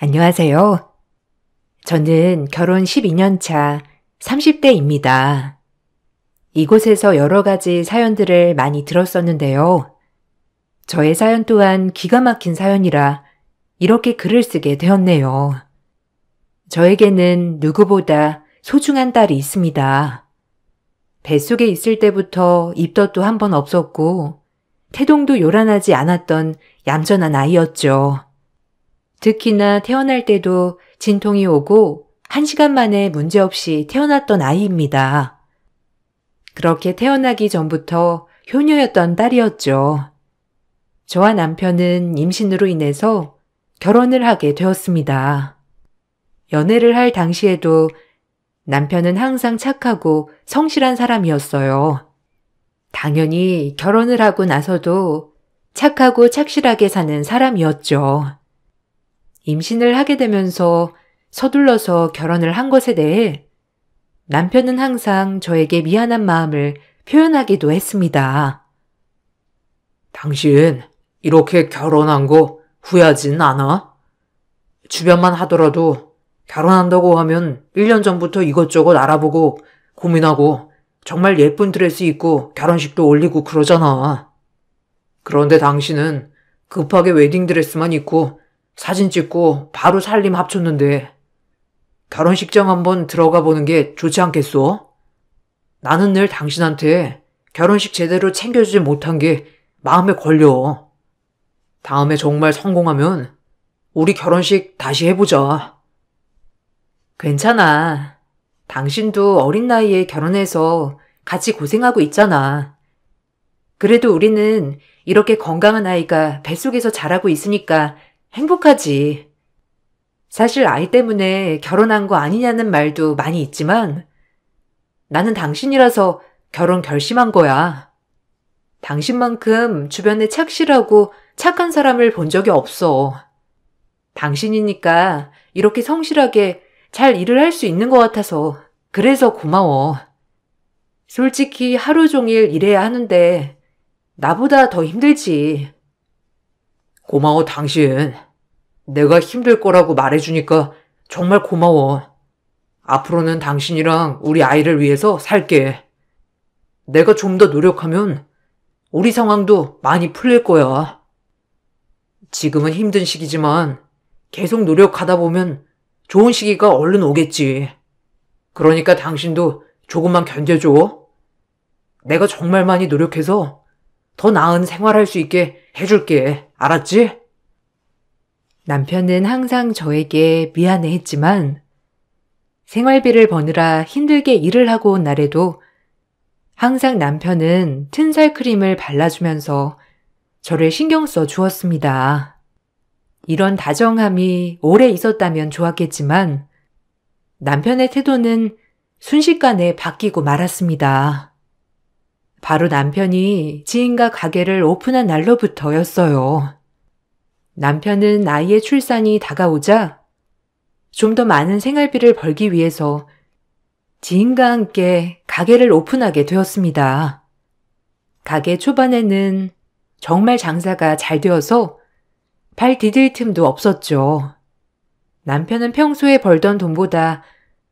안녕하세요. 저는 결혼 12년 차 30대입니다. 이곳에서 여러 가지 사연들을 많이 들었었는데요. 저의 사연 또한 기가 막힌 사연이라 이렇게 글을 쓰게 되었네요. 저에게는 누구보다 소중한 딸이 있습니다. 뱃속에 있을 때부터 입덧도 한 번 없었고 태동도 요란하지 않았던 얌전한 아이였죠. 특히나 태어날 때도 진통이 오고 1시간 만에 문제없이 태어났던 아이입니다. 그렇게 태어나기 전부터 효녀였던 딸이었죠. 저와 남편은 임신으로 인해서 결혼을 하게 되었습니다. 연애를 할 당시에도 남편은 항상 착하고 성실한 사람이었어요. 당연히 결혼을 하고 나서도 착하고 착실하게 사는 사람이었죠. 임신을 하게 되면서 서둘러서 결혼을 한 것에 대해 남편은 항상 저에게 미안한 마음을 표현하기도 했습니다. 당신 이렇게 결혼한 거 후회하진 않아? 주변만 하더라도 결혼한다고 하면 1년 전부터 이것저것 알아보고 고민하고 정말 예쁜 드레스 입고 결혼식도 올리고 그러잖아. 그런데 당신은 급하게 웨딩드레스만 입고 사진 찍고 바로 살림 합쳤는데 결혼식장 한번 들어가 보는 게 좋지 않겠소? 나는 늘 당신한테 결혼식 제대로 챙겨주지 못한 게 마음에 걸려. 다음에 정말 성공하면 우리 결혼식 다시 해보자. 괜찮아. 당신도 어린 나이에 결혼해서 같이 고생하고 있잖아. 그래도 우리는 이렇게 건강한 아이가 뱃속에서 자라고 있으니까 행복하지. 사실 아이 때문에 결혼한 거 아니냐는 말도 많이 있지만 나는 당신이라서 결혼 결심한 거야. 당신만큼 주변에 착실하고 착한 사람을 본 적이 없어. 당신이니까 이렇게 성실하게 잘 일을 할 수 있는 것 같아서 그래서 고마워. 솔직히 하루 종일 일해야 하는데 나보다 더 힘들지. 고마워 당신. 내가 힘들 거라고 말해주니까 정말 고마워. 앞으로는 당신이랑 우리 아이를 위해서 살게. 내가 좀 더 노력하면 우리 상황도 많이 풀릴 거야. 지금은 힘든 시기지만 계속 노력하다 보면 좋은 시기가 얼른 오겠지. 그러니까 당신도 조금만 견뎌줘. 내가 정말 많이 노력해서 더 나은 생활할 수 있게 해줄게. 알았지? 남편은 항상 저에게 미안해했지만 생활비를 버느라 힘들게 일을 하고 온 날에도 항상 남편은 튼살 크림을 발라주면서 저를 신경 써 주었습니다. 이런 다정함이 오래 있었다면 좋았겠지만 남편의 태도는 순식간에 바뀌고 말았습니다. 바로 남편이 지인과 가게를 오픈한 날로부터였어요. 남편은 아이의 출산이 다가오자 좀 더 많은 생활비를 벌기 위해서 지인과 함께 가게를 오픈하게 되었습니다. 가게 초반에는 정말 장사가 잘 되어서 발 디딜 틈도 없었죠. 남편은 평소에 벌던 돈보다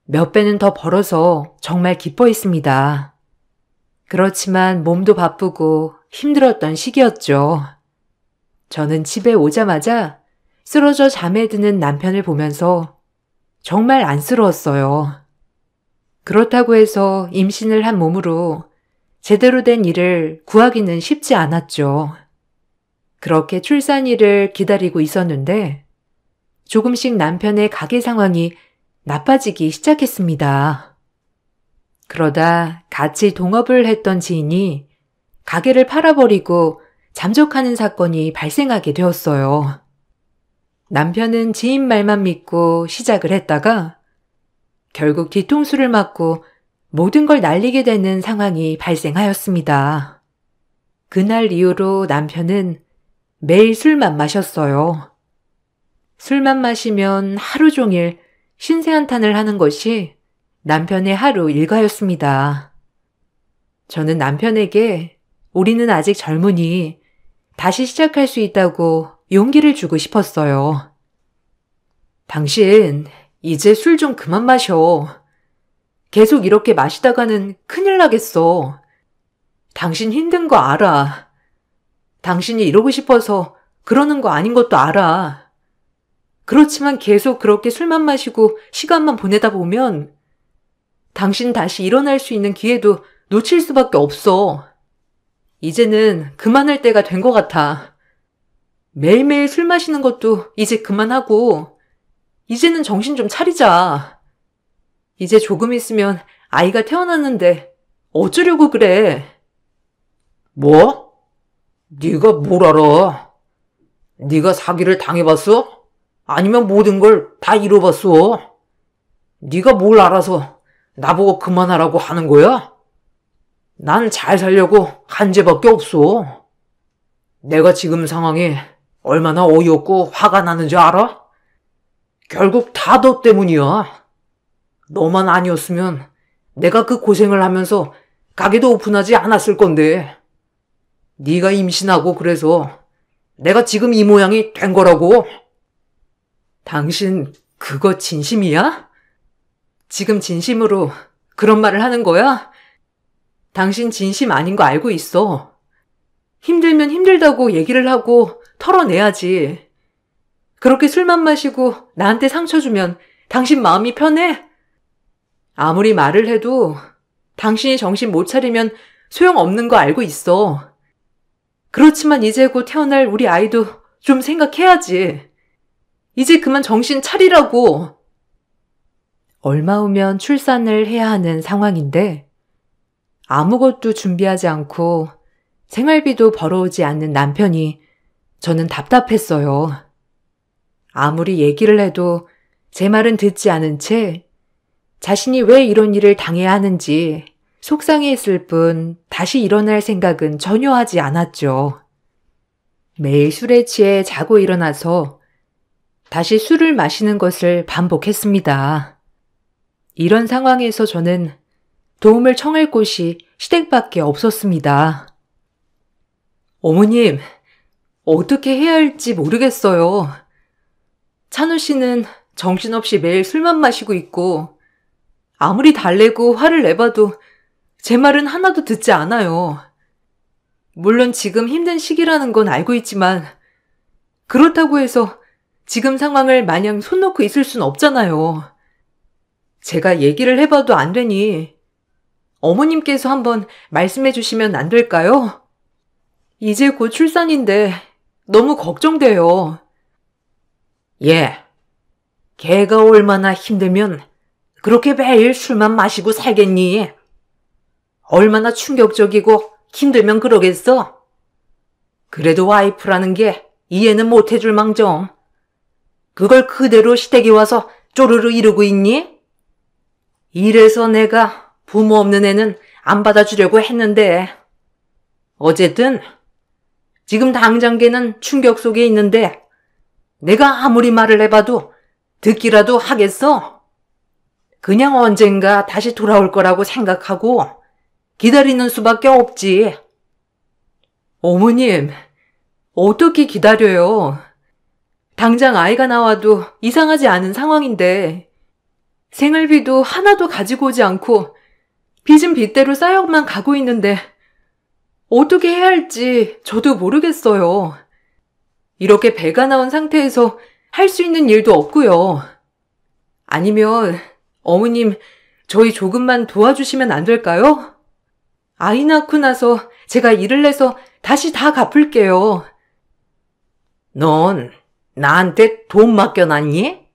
몇 배는 더 벌어서 정말 기뻐했습니다. 그렇지만 몸도 바쁘고 힘들었던 시기였죠. 저는 집에 오자마자 쓰러져 잠에 드는 남편을 보면서 정말 안쓰러웠어요. 그렇다고 해서 임신을 한 몸으로 제대로 된 일을 구하기는 쉽지 않았죠. 그렇게 출산일을 기다리고 있었는데 조금씩 남편의 가게 상황이 나빠지기 시작했습니다. 그러다 같이 동업을 했던 지인이 가게를 팔아버리고 잠적하는 사건이 발생하게 되었어요. 남편은 지인 말만 믿고 시작을 했다가 결국 뒤통수를 맞고 모든 걸 날리게 되는 상황이 발생하였습니다. 그날 이후로 남편은 매일 술만 마셨어요. 술만 마시면 하루 종일 신세한탄을 하는 것이 남편의 하루 일과였습니다. 저는 남편에게 우리는 아직 젊으니 다시 시작할 수 있다고 용기를 주고 싶었어요. 당신, 이제 술 좀 그만 마셔. 계속 이렇게 마시다가는 큰일 나겠어. 당신 힘든 거 알아. 당신이 이러고 싶어서 그러는 거 아닌 것도 알아. 그렇지만 계속 그렇게 술만 마시고 시간만 보내다 보면 당신 다시 일어날 수 있는 기회도 놓칠 수밖에 없어. 이제는 그만할 때가 된 것 같아. 매일매일 술 마시는 것도 이제 그만하고 이제는 정신 좀 차리자. 이제 조금 있으면 아이가 태어났는데 어쩌려고 그래. 뭐? 네가 뭘 알아? 네가 사기를 당해봤어? 아니면 모든 걸 다 잃어봤어? 네가 뭘 알아서 나보고 그만하라고 하는 거야? 난 잘 살려고 한 죄밖에 없어. 내가 지금 상황이 얼마나 어이없고 화가 나는지 알아? 결국 다 너 때문이야. 너만 아니었으면 내가 그 고생을 하면서 가게도 오픈하지 않았을 건데. 네가 임신하고 그래서 내가 지금 이 모양이 된 거라고. 당신 그거 진심이야? 지금 진심으로 그런 말을 하는 거야? 당신 진심 아닌 거 알고 있어. 힘들면 힘들다고 얘기를 하고 털어내야지. 그렇게 술만 마시고 나한테 상처 주면 당신 마음이 편해? 아무리 말을 해도 당신이 정신 못 차리면 소용없는 거 알고 있어. 그렇지만 이제 곧 태어날 우리 아이도 좀 생각해야지. 이제 그만 정신 차리라고. 얼마 후면 출산을 해야 하는 상황인데 아무것도 준비하지 않고 생활비도 벌어오지 않는 남편이 저는 답답했어요. 아무리 얘기를 해도 제 말은 듣지 않은 채 자신이 왜 이런 일을 당해야 하는지 속상해했을 뿐 다시 일어날 생각은 전혀 하지 않았죠. 매일 술에 취해 자고 일어나서 다시 술을 마시는 것을 반복했습니다. 이런 상황에서 저는 도움을 청할 곳이 시댁밖에 없었습니다. 어머님, 어떻게 해야 할지 모르겠어요. 찬우 씨는 정신없이 매일 술만 마시고 있고 아무리 달래고 화를 내봐도 제 말은 하나도 듣지 않아요. 물론 지금 힘든 시기라는 건 알고 있지만 그렇다고 해서 지금 상황을 마냥 손 놓고 있을 순 없잖아요. 제가 얘기를 해봐도 안 되니 어머님께서 한번 말씀해 주시면 안 될까요? 이제 곧 출산인데 너무 걱정돼요. 걔가 얼마나 힘들면 그렇게 매일 술만 마시고 살겠니? 얼마나 충격적이고 힘들면 그러겠어? 그래도 와이프라는 게 이해는 못 해줄 망정. 그걸 그대로 시댁에 와서 쪼르르 이러고 있니? 이래서 내가 부모 없는 애는 안 받아주려고 했는데. 어쨌든 지금 당장 걔는 충격 속에 있는데 내가 아무리 말을 해봐도 듣기라도 하겠어? 그냥 언젠가 다시 돌아올 거라고 생각하고 기다리는 수밖에 없지. 어머님, 어떻게 기다려요? 당장 아이가 나와도 이상하지 않은 상황인데 생활비도 하나도 가지고 오지 않고 빚은 빚대로 쌓여만 가고 있는데 어떻게 해야 할지 저도 모르겠어요. 이렇게 배가 나온 상태에서 할 수 있는 일도 없고요. 아니면 어머님, 저희 조금만 도와주시면 안 될까요? 아이 낳고 나서 제가 일을 해서 다시 다 갚을게요. 넌 나한테 돈 맡겨놨니?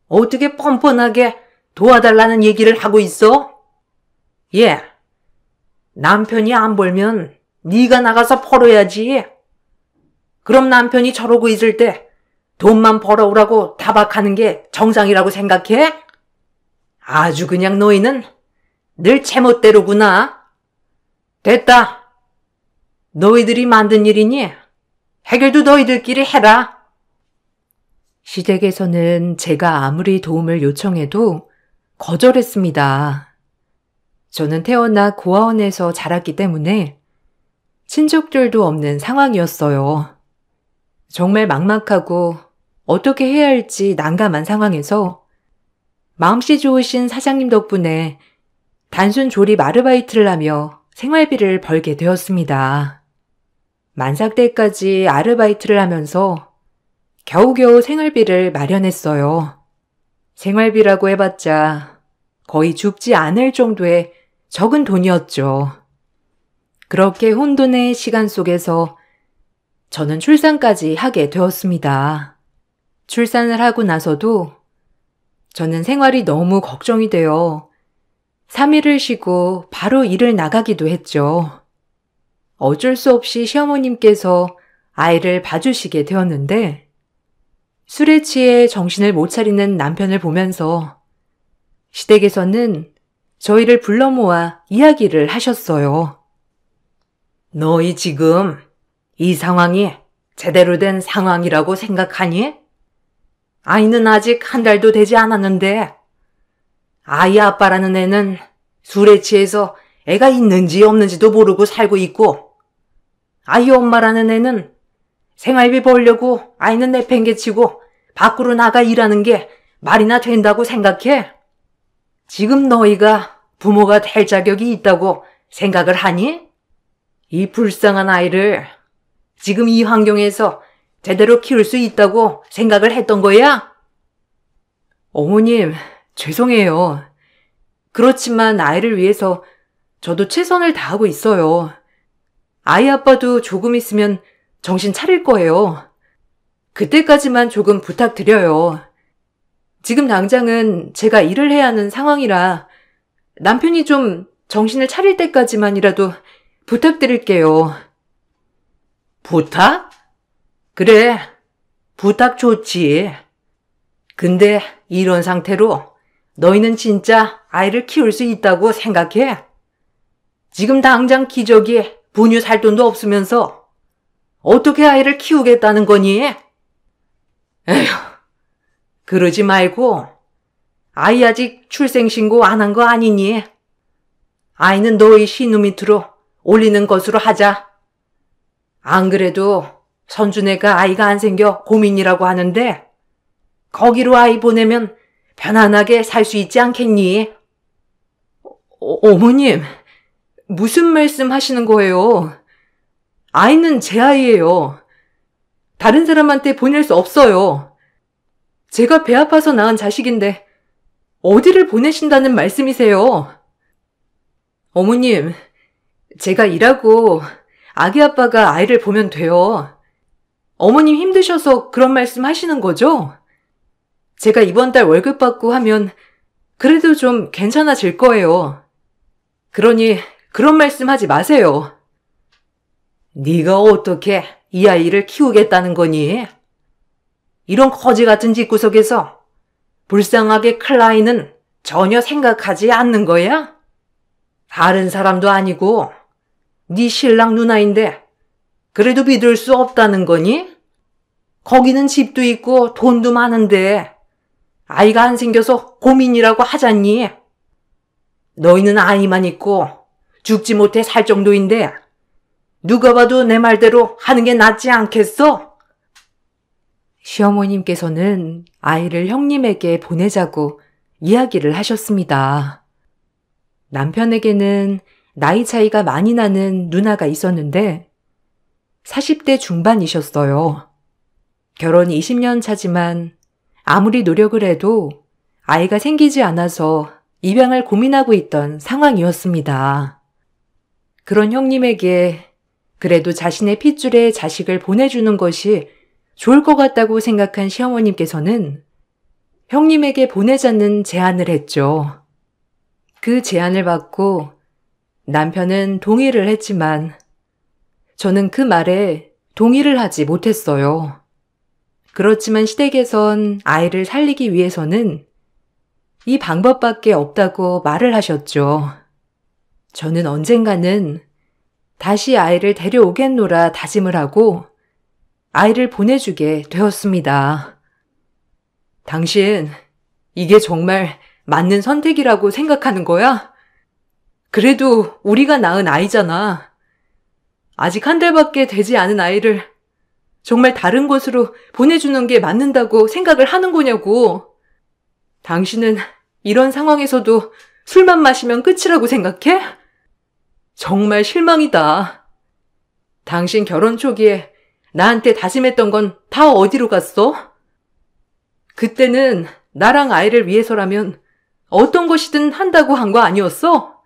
어떻게 뻔뻔하게 도와달라는 얘기를 하고 있어? 남편이 안 벌면 네가 나가서 벌어야지. 그럼 남편이 저러고 있을 때 돈만 벌어오라고 타박하는 게 정상이라고 생각해? 아주 그냥 너희는 늘 제멋대로구나. 됐다. 너희들이 만든 일이니 해결도 너희들끼리 해라. 시댁에서는 제가 아무리 도움을 요청해도 거절했습니다. 저는 태어나 고아원에서 자랐기 때문에 친족들도 없는 상황이었어요. 정말 막막하고 어떻게 해야 할지 난감한 상황에서 마음씨 좋으신 사장님 덕분에 단순 조립 아르바이트를 하며 생활비를 벌게 되었습니다. 만삭 때까지 아르바이트를 하면서 겨우겨우 생활비를 마련했어요. 생활비라고 해봤자 거의 죽지 않을 정도의 적은 돈이었죠. 그렇게 혼돈의 시간 속에서 저는 출산까지 하게 되었습니다. 출산을 하고 나서도 저는 생활이 너무 걱정이 되어 3일을 쉬고 바로 일을 나가기도 했죠. 어쩔 수 없이 시어머님께서 아이를 봐주시게 되었는데 술에 취해 정신을 못 차리는 남편을 보면서 시댁에서는 저희를 불러 모아 이야기를 하셨어요. 너희 지금 이 상황이 제대로 된 상황이라고 생각하니? 아이는 아직 한 달도 되지 않았는데 아이 아빠라는 애는 술에 취해서 애가 있는지 없는지도 모르고 살고 있고 아이 엄마라는 애는 생활비 벌려고 아이는 내팽개치고 밖으로 나가 일하는 게 말이나 된다고 생각해? 지금 너희가 부모가 될 자격이 있다고 생각을 하니? 이 불쌍한 아이를 지금 이 환경에서 제대로 키울 수 있다고 생각을 했던 거야? 어머님, 죄송해요. 그렇지만 아이를 위해서 저도 최선을 다하고 있어요. 아이 아빠도 조금 있으면 정신 차릴 거예요. 그때까지만 조금 부탁드려요. 지금 당장은 제가 일을 해야 하는 상황이라 남편이 좀 정신을 차릴 때까지만이라도 부탁드릴게요. 부탁? 그래, 부탁 좋지. 근데 이런 상태로 너희는 진짜 아이를 키울 수 있다고 생각해? 지금 당장 기저귀에 분유 살 돈도 없으면서 어떻게 아이를 키우겠다는 거니? 에휴, 그러지 말고 아이 아직 출생신고 안 한 거 아니니? 아이는 너희 신우 밑으로 올리는 것으로 하자. 안 그래도 선준애가 아이가 안 생겨 고민이라고 하는데 거기로 아이 보내면 편안하게 살 수 있지 않겠니? 어머님, 무슨 말씀 하시는 거예요? 아이는 제 아이예요. 다른 사람한테 보낼 수 없어요. 제가 배 아파서 낳은 자식인데 어디를 보내신다는 말씀이세요? 어머님, 제가 일하고 아기 아빠가 아이를 보면 돼요. 어머님 힘드셔서 그런 말씀 하시는 거죠? 제가 이번 달 월급 받고 하면 그래도 좀 괜찮아질 거예요. 그러니 그런 말씀 하지 마세요. 네가 어떻게 이 아이를 키우겠다는 거니? 이런 거지 같은 집구석에서 불쌍하게 클 아이는 전혀 생각하지 않는 거야? 다른 사람도 아니고 네 신랑 누나인데 그래도 믿을 수 없다는 거니? 거기는 집도 있고 돈도 많은데 아이가 안 생겨서 고민이라고 하잖니? 너희는 아이만 있고 죽지 못해 살 정도인데 누가 봐도 내 말대로 하는 게 낫지 않겠어? 시어머님께서는 아이를 형님에게 보내자고 이야기를 하셨습니다. 남편에게는 나이 차이가 많이 나는 누나가 있었는데 40대 중반이셨어요. 결혼 20년 차지만 아무리 노력을 해도 아이가 생기지 않아서 입양을 고민하고 있던 상황이었습니다. 그런 형님에게 그래도 자신의 핏줄에 자식을 보내주는 것이 좋을 것 같다고 생각한 시어머님께서는 형님에게 보내자는 제안을 했죠. 그 제안을 받고 남편은 동의를 했지만 저는 그 말에 동의를 하지 못했어요. 그렇지만 시댁에선 아이를 살리기 위해서는 이 방법밖에 없다고 말을 하셨죠. 저는 언젠가는 다시 아이를 데려오겠노라 다짐을 하고 아이를 보내주게 되었습니다. 당신, 이게 정말 맞는 선택이라고 생각하는 거야? 그래도 우리가 낳은 아이잖아. 아직 한 달밖에 되지 않은 아이를 정말 다른 곳으로 보내주는 게 맞는다고 생각을 하는 거냐고. 당신은 이런 상황에서도 술만 마시면 끝이라고 생각해? 정말 실망이다. 당신 결혼 초기에 나한테 다짐했던 건 다 어디로 갔어? 그때는 나랑 아이를 위해서라면 어떤 것이든 한다고 한 거 아니었어?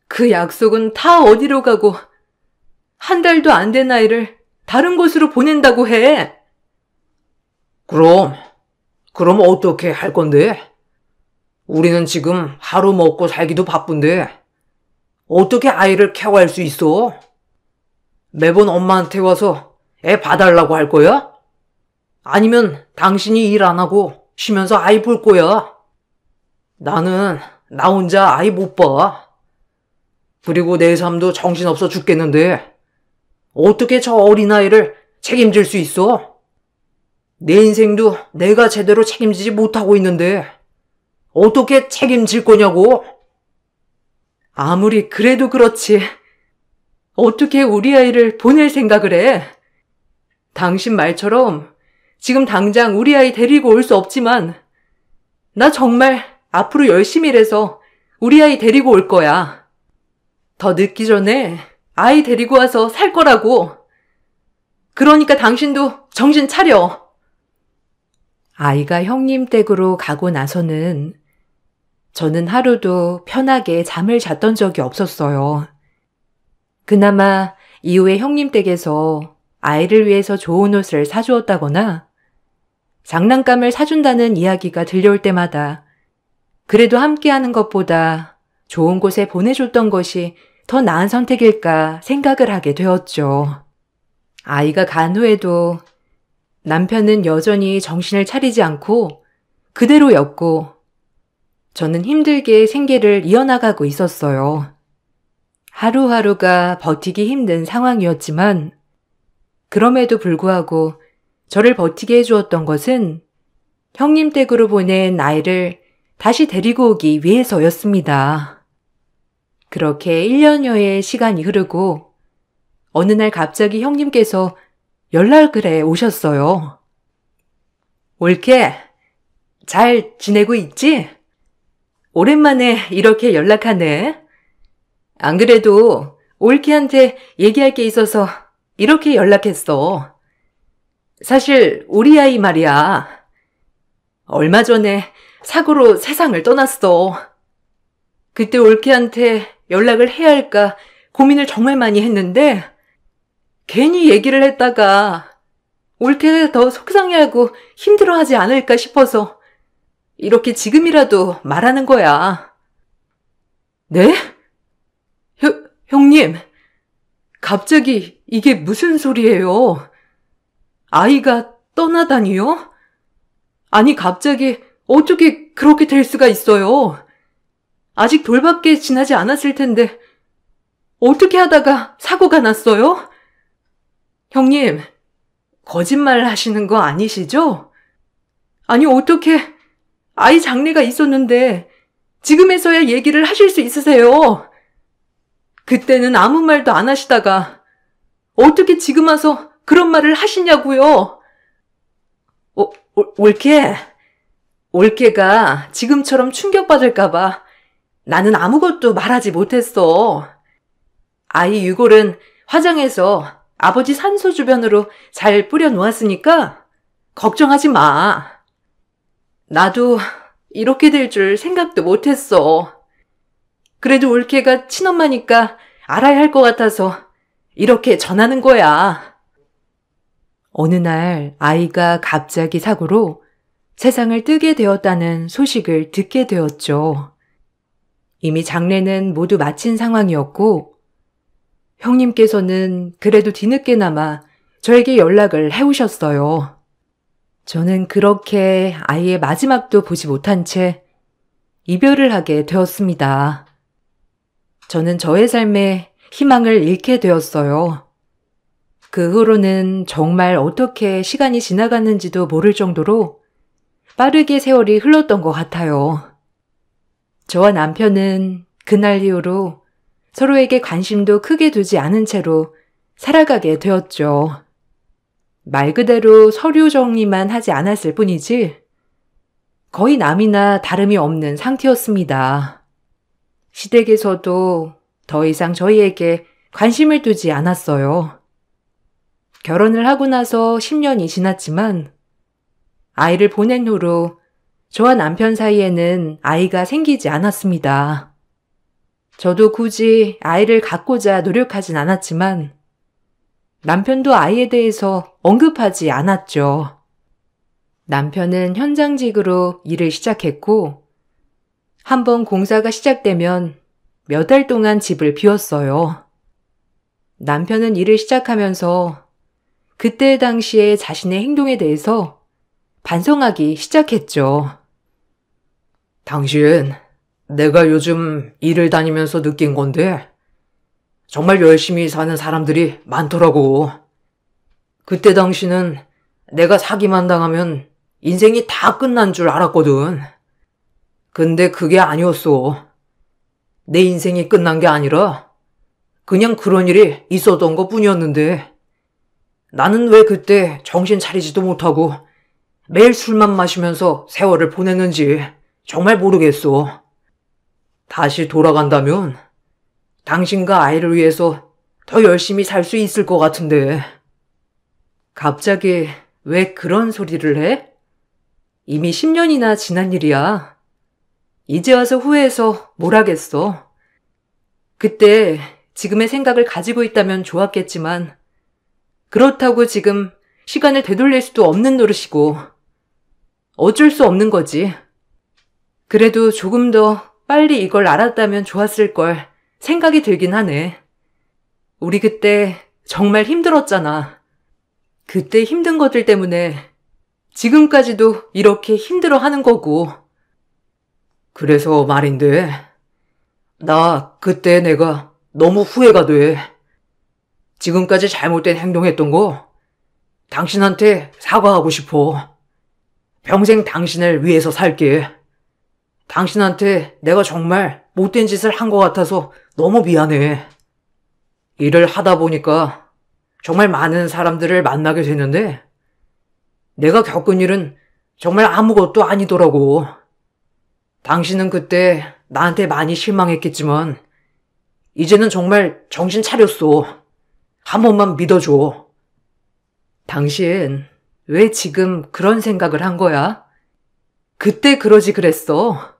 그 약속은 다 어디로 가고 한 달도 안 된 아이를 다른 곳으로 보낸다고 해. 그럼 어떻게 할 건데? 우리는 지금 하루 먹고 살기도 바쁜데 어떻게 아이를 케어할 수 있어? 매번 엄마한테 와서 애 봐달라고 할 거야? 아니면 당신이 일 안 하고 쉬면서 아이 볼 거야? 나는 나 혼자 아이 못 봐. 그리고 내 삶도 정신없어 죽겠는데 어떻게 저 어린아이를 책임질 수 있어? 내 인생도 내가 제대로 책임지지 못하고 있는데 어떻게 책임질 거냐고? 아무리 그래도 그렇지. 어떻게 우리 아이를 보낼 생각을 해? 당신 말처럼 지금 당장 우리 아이 데리고 올 수 없지만 나 정말 앞으로 열심히 일해서 우리 아이 데리고 올 거야. 더 늦기 전에 아이 데리고 와서 살 거라고. 그러니까 당신도 정신 차려. 아이가 형님 댁으로 가고 나서는 저는 하루도 편하게 잠을 잤던 적이 없었어요. 그나마 이후에 형님 댁에서 아이를 위해서 좋은 옷을 사주었다거나 장난감을 사준다는 이야기가 들려올 때마다 그래도 함께하는 것보다 좋은 곳에 보내줬던 것이 더 나은 선택일까 생각을 하게 되었죠. 아이가 간 후에도 남편은 여전히 정신을 차리지 않고 그대로였고 저는 힘들게 생계를 이어나가고 있었어요. 하루하루가 버티기 힘든 상황이었지만 그럼에도 불구하고 저를 버티게 해주었던 것은 형님 댁으로 보낸 아이를 다시 데리고 오기 위해서였습니다. 그렇게 1년여의 시간이 흐르고 어느 날 갑자기 형님께서 연락을 해 오셨어요. 올케, 잘 지내고 있지? 오랜만에 이렇게 연락하네. 안 그래도 올케한테 얘기할 게 있어서 이렇게 연락했어. 사실 우리 아이 말이야. 얼마 전에 사고로 세상을 떠났어. 그때 올케한테 연락을 해야 할까 고민을 정말 많이 했는데 괜히 얘기를 했다가 올케가 더 속상해하고 힘들어하지 않을까 싶어서 이렇게 지금이라도 말하는 거야. 네? 형님, 갑자기 이게 무슨 소리예요? 아이가 떠나다니요? 아니 갑자기 어떻게 그렇게 될 수가 있어요? 아직 돌밖에 지나지 않았을 텐데 어떻게 하다가 사고가 났어요? 형님, 거짓말 하시는 거 아니시죠? 아니 어떻게 아이 장례가 있었는데 지금에서야 얘기를 하실 수 있으세요? 그때는 아무 말도 안 하시다가 어떻게 지금 와서 그런 말을 하시냐고요? 올케가 지금처럼 충격받을까봐 나는 아무것도 말하지 못했어. 아이 유골은 화장해서 아버지 산소 주변으로 잘 뿌려놓았으니까 걱정하지 마. 나도 이렇게 될 줄 생각도 못했어. 그래도 올케가 친엄마니까 알아야 할 것 같아서 이렇게 전하는 거야. 어느 날 아이가 갑자기 사고로 세상을 뜨게 되었다는 소식을 듣게 되었죠. 이미 장례는 모두 마친 상황이었고 형님께서는 그래도 뒤늦게나마 저에게 연락을 해오셨어요. 저는 그렇게 아이의 마지막도 보지 못한 채 이별을 하게 되었습니다. 저는 저의 삶에 희망을 잃게 되었어요. 그 후로는 정말 어떻게 시간이 지나갔는지도 모를 정도로 빠르게 세월이 흘렀던 것 같아요. 저와 남편은 그날 이후로 서로에게 관심도 크게 두지 않은 채로 살아가게 되었죠. 말 그대로 서류 정리만 하지 않았을 뿐이지 거의 남이나 다름이 없는 상태였습니다. 시댁에서도 더 이상 저희에게 관심을 두지 않았어요. 결혼을 하고 나서 10년이 지났지만 아이를 보낸 후로 저와 남편 사이에는 아이가 생기지 않았습니다. 저도 굳이 아이를 갖고자 노력하진 않았지만 남편도 아이에 대해서 언급하지 않았죠. 남편은 현장직으로 일을 시작했고 한번 공사가 시작되면 몇 달 동안 집을 비웠어요. 남편은 일을 시작하면서 그때 당시에 자신의 행동에 대해서 반성하기 시작했죠. 당신, 내가 요즘 일을 다니면서 느낀 건데 정말 열심히 사는 사람들이 많더라고. 그때 당시는 내가 사기만 당하면 인생이 다 끝난 줄 알았거든. 근데 그게 아니었어. 내 인생이 끝난 게 아니라 그냥 그런 일이 있었던 것 뿐이었는데 나는 왜 그때 정신 차리지도 못하고 매일 술만 마시면서 세월을 보냈는지 정말 모르겠어. 다시 돌아간다면 당신과 아이를 위해서 더 열심히 살 수 있을 것 같은데. 갑자기 왜 그런 소리를 해? 이미 10년이나 지난 일이야. 이제 와서 후회해서 뭘 하겠어. 그때 지금의 생각을 가지고 있다면 좋았겠지만 그렇다고 지금 시간을 되돌릴 수도 없는 노릇이고 어쩔 수 없는 거지. 그래도 조금 더 빨리 이걸 알았다면 좋았을 걸 생각이 들긴 하네. 우리 그때 정말 힘들었잖아. 그때 힘든 것들 때문에 지금까지도 이렇게 힘들어하는 거고. 그래서 말인데 나 그때 내가 너무 후회가 돼. 지금까지 잘못된 행동했던 거 당신한테 사과하고 싶어. 평생 당신을 위해서 살게. 당신한테 내가 정말 못된 짓을 한 것 같아서 너무 미안해. 일을 하다 보니까 정말 많은 사람들을 만나게 되는데 내가 겪은 일은 정말 아무것도 아니더라고. 당신은 그때 나한테 많이 실망했겠지만 이제는 정말 정신 차렸어. 한 번만 믿어줘. 당신 왜 지금 그런 생각을 한 거야? 그때 그러지 그랬어.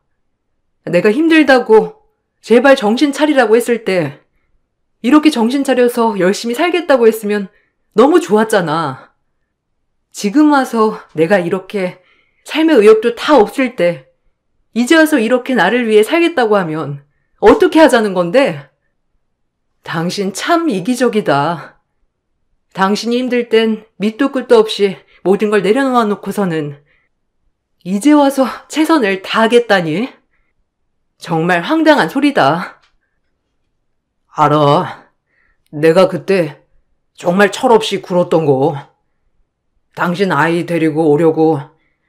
내가 힘들다고 제발 정신 차리라고 했을 때 이렇게 정신 차려서 열심히 살겠다고 했으면 너무 좋았잖아. 지금 와서 내가 이렇게 삶의 의욕도 다 없을 때 이제 와서 이렇게 나를 위해 살겠다고 하면 어떻게 하자는 건데? 당신 참 이기적이다. 당신이 힘들 땐 밑도 끝도 없이 모든 걸 내려놓아 놓고서는 이제 와서 최선을 다하겠다니? 정말 황당한 소리다. 알아. 내가 그때 정말 철없이 굴었던 거. 당신 아이 데리고 오려고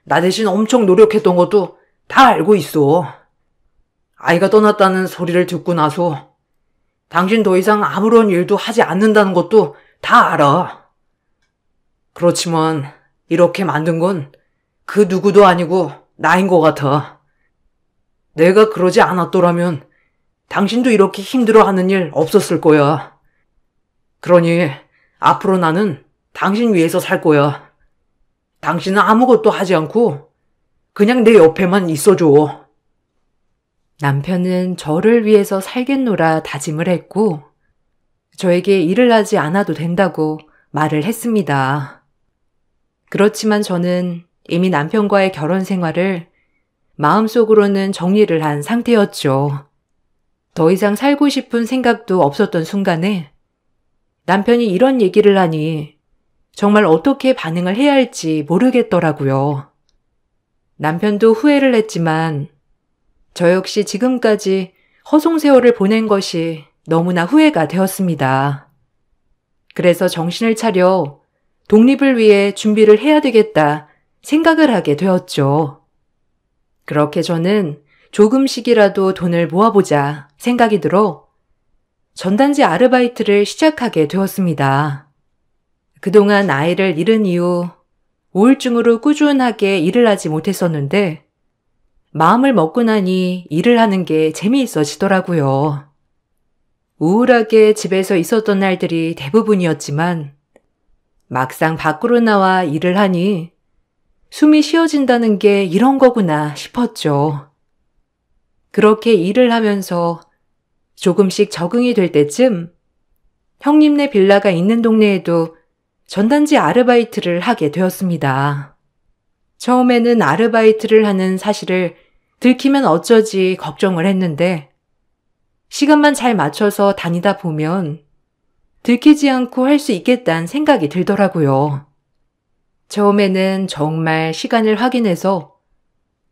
나 대신 엄청 노력했던 것도 다 알고 있어. 아이가 떠났다는 소리를 듣고 나서 당신 더 이상 아무런 일도 하지 않는다는 것도 다 알아. 그렇지만 이렇게 만든 건 그 누구도 아니고 나인 것 같아. 내가 그러지 않았더라면 당신도 이렇게 힘들어하는 일 없었을 거야. 그러니 앞으로 나는 당신 위해서 살 거야. 당신은 아무것도 하지 않고 그냥 내 옆에만 있어줘. 남편은 저를 위해서 살겠노라 다짐을 했고 저에게 일을 하지 않아도 된다고 말을 했습니다. 그렇지만 저는 이미 남편과의 결혼 생활을 마음속으로는 정리를 한 상태였죠. 더 이상 살고 싶은 생각도 없었던 순간에 남편이 이런 얘기를 하니 정말 어떻게 반응을 해야 할지 모르겠더라고요. 남편도 후회를 했지만 저 역시 지금까지 허송세월을 보낸 것이 너무나 후회가 되었습니다. 그래서 정신을 차려 독립을 위해 준비를 해야 되겠다 생각을 하게 되었죠. 그렇게 저는 조금씩이라도 돈을 모아보자 생각이 들어 전단지 아르바이트를 시작하게 되었습니다. 그동안 아이를 잃은 이후 우울증으로 꾸준하게 일을 하지 못했었는데 마음을 먹고 나니 일을 하는 게 재미있어지더라고요. 우울하게 집에서 있었던 날들이 대부분이었지만 막상 밖으로 나와 일을 하니 숨이 쉬어진다는 게 이런 거구나 싶었죠. 그렇게 일을 하면서 조금씩 적응이 될 때쯤 형님네 빌라가 있는 동네에도 전단지 아르바이트를 하게 되었습니다. 처음에는 아르바이트를 하는 사실을 들키면 어쩌지 걱정을 했는데 시간만 잘 맞춰서 다니다 보면 들키지 않고 할 수 있겠다는 생각이 들더라고요. 처음에는 정말 시간을 확인해서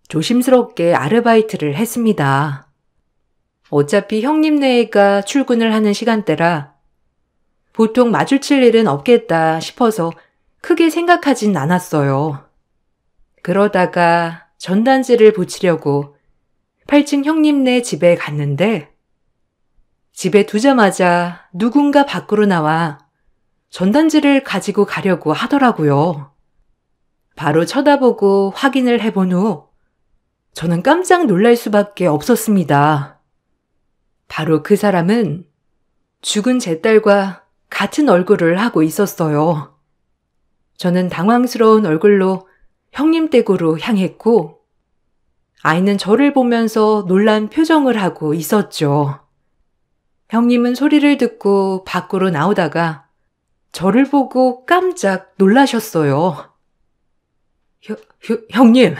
조심스럽게 아르바이트를 했습니다. 어차피 형님네가 출근을 하는 시간대라 보통 마주칠 일은 없겠다 싶어서 크게 생각하진 않았어요. 그러다가 전단지를 붙이려고 8층 형님네 집에 갔는데 집에 두자마자 누군가 밖으로 나와 전단지를 가지고 가려고 하더라고요. 바로 쳐다보고 확인을 해본 후 저는 깜짝 놀랄 수밖에 없었습니다. 바로 그 사람은 죽은 제 딸과 같은 얼굴을 하고 있었어요. 저는 당황스러운 얼굴로 형님 댁으로 향했고 아이는 저를 보면서 놀란 표정을 하고 있었죠. 형님은 소리를 듣고 밖으로 나오다가 저를 보고 깜짝 놀라셨어요. 형님,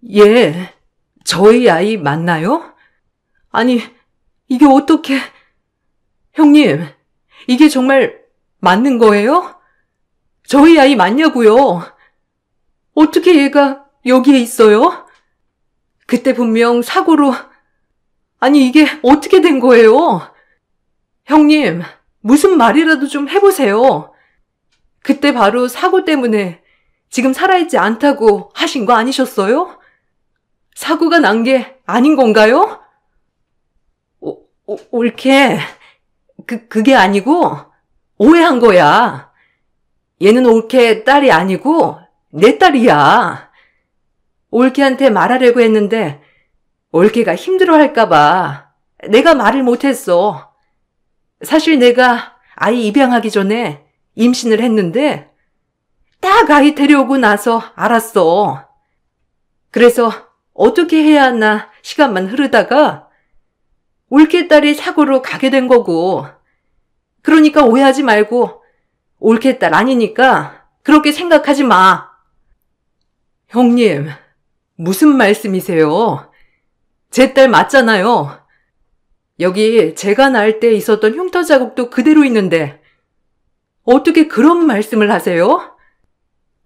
얘, 저희 아이 맞나요? 아니, 이게 어떻게, 형님, 이게 정말 맞는 거예요? 저희 아이 맞냐고요? 어떻게 얘가 여기에 있어요? 그때 분명 사고로, 아니 이게 어떻게 된 거예요? 형님, 무슨 말이라도 좀 해보세요. 그때 바로 사고 때문에 지금 살아있지 않다고 하신 거 아니셨어요? 사고가 난 게 아닌 건가요? 옳게, 그게 아니고 오해한 거야. 얘는 옳게 딸이 아니고 내 딸이야. 옳게한테 말하려고 했는데 옳게가 힘들어할까봐 내가 말을 못했어. 사실 내가 아이 입양하기 전에 임신을 했는데 딱 아이 데려오고 나서 알았어. 그래서 어떻게 해야 하나 시간만 흐르다가 옳게 딸이 사고로 가게 된 거고, 그러니까 오해하지 말고 옳게 딸 아니니까 그렇게 생각하지 마. 형님, 무슨 말씀이세요? 제 딸 맞잖아요. 여기 제가 낳을 때 있었던 흉터 자국도 그대로 있는데 어떻게 그런 말씀을 하세요?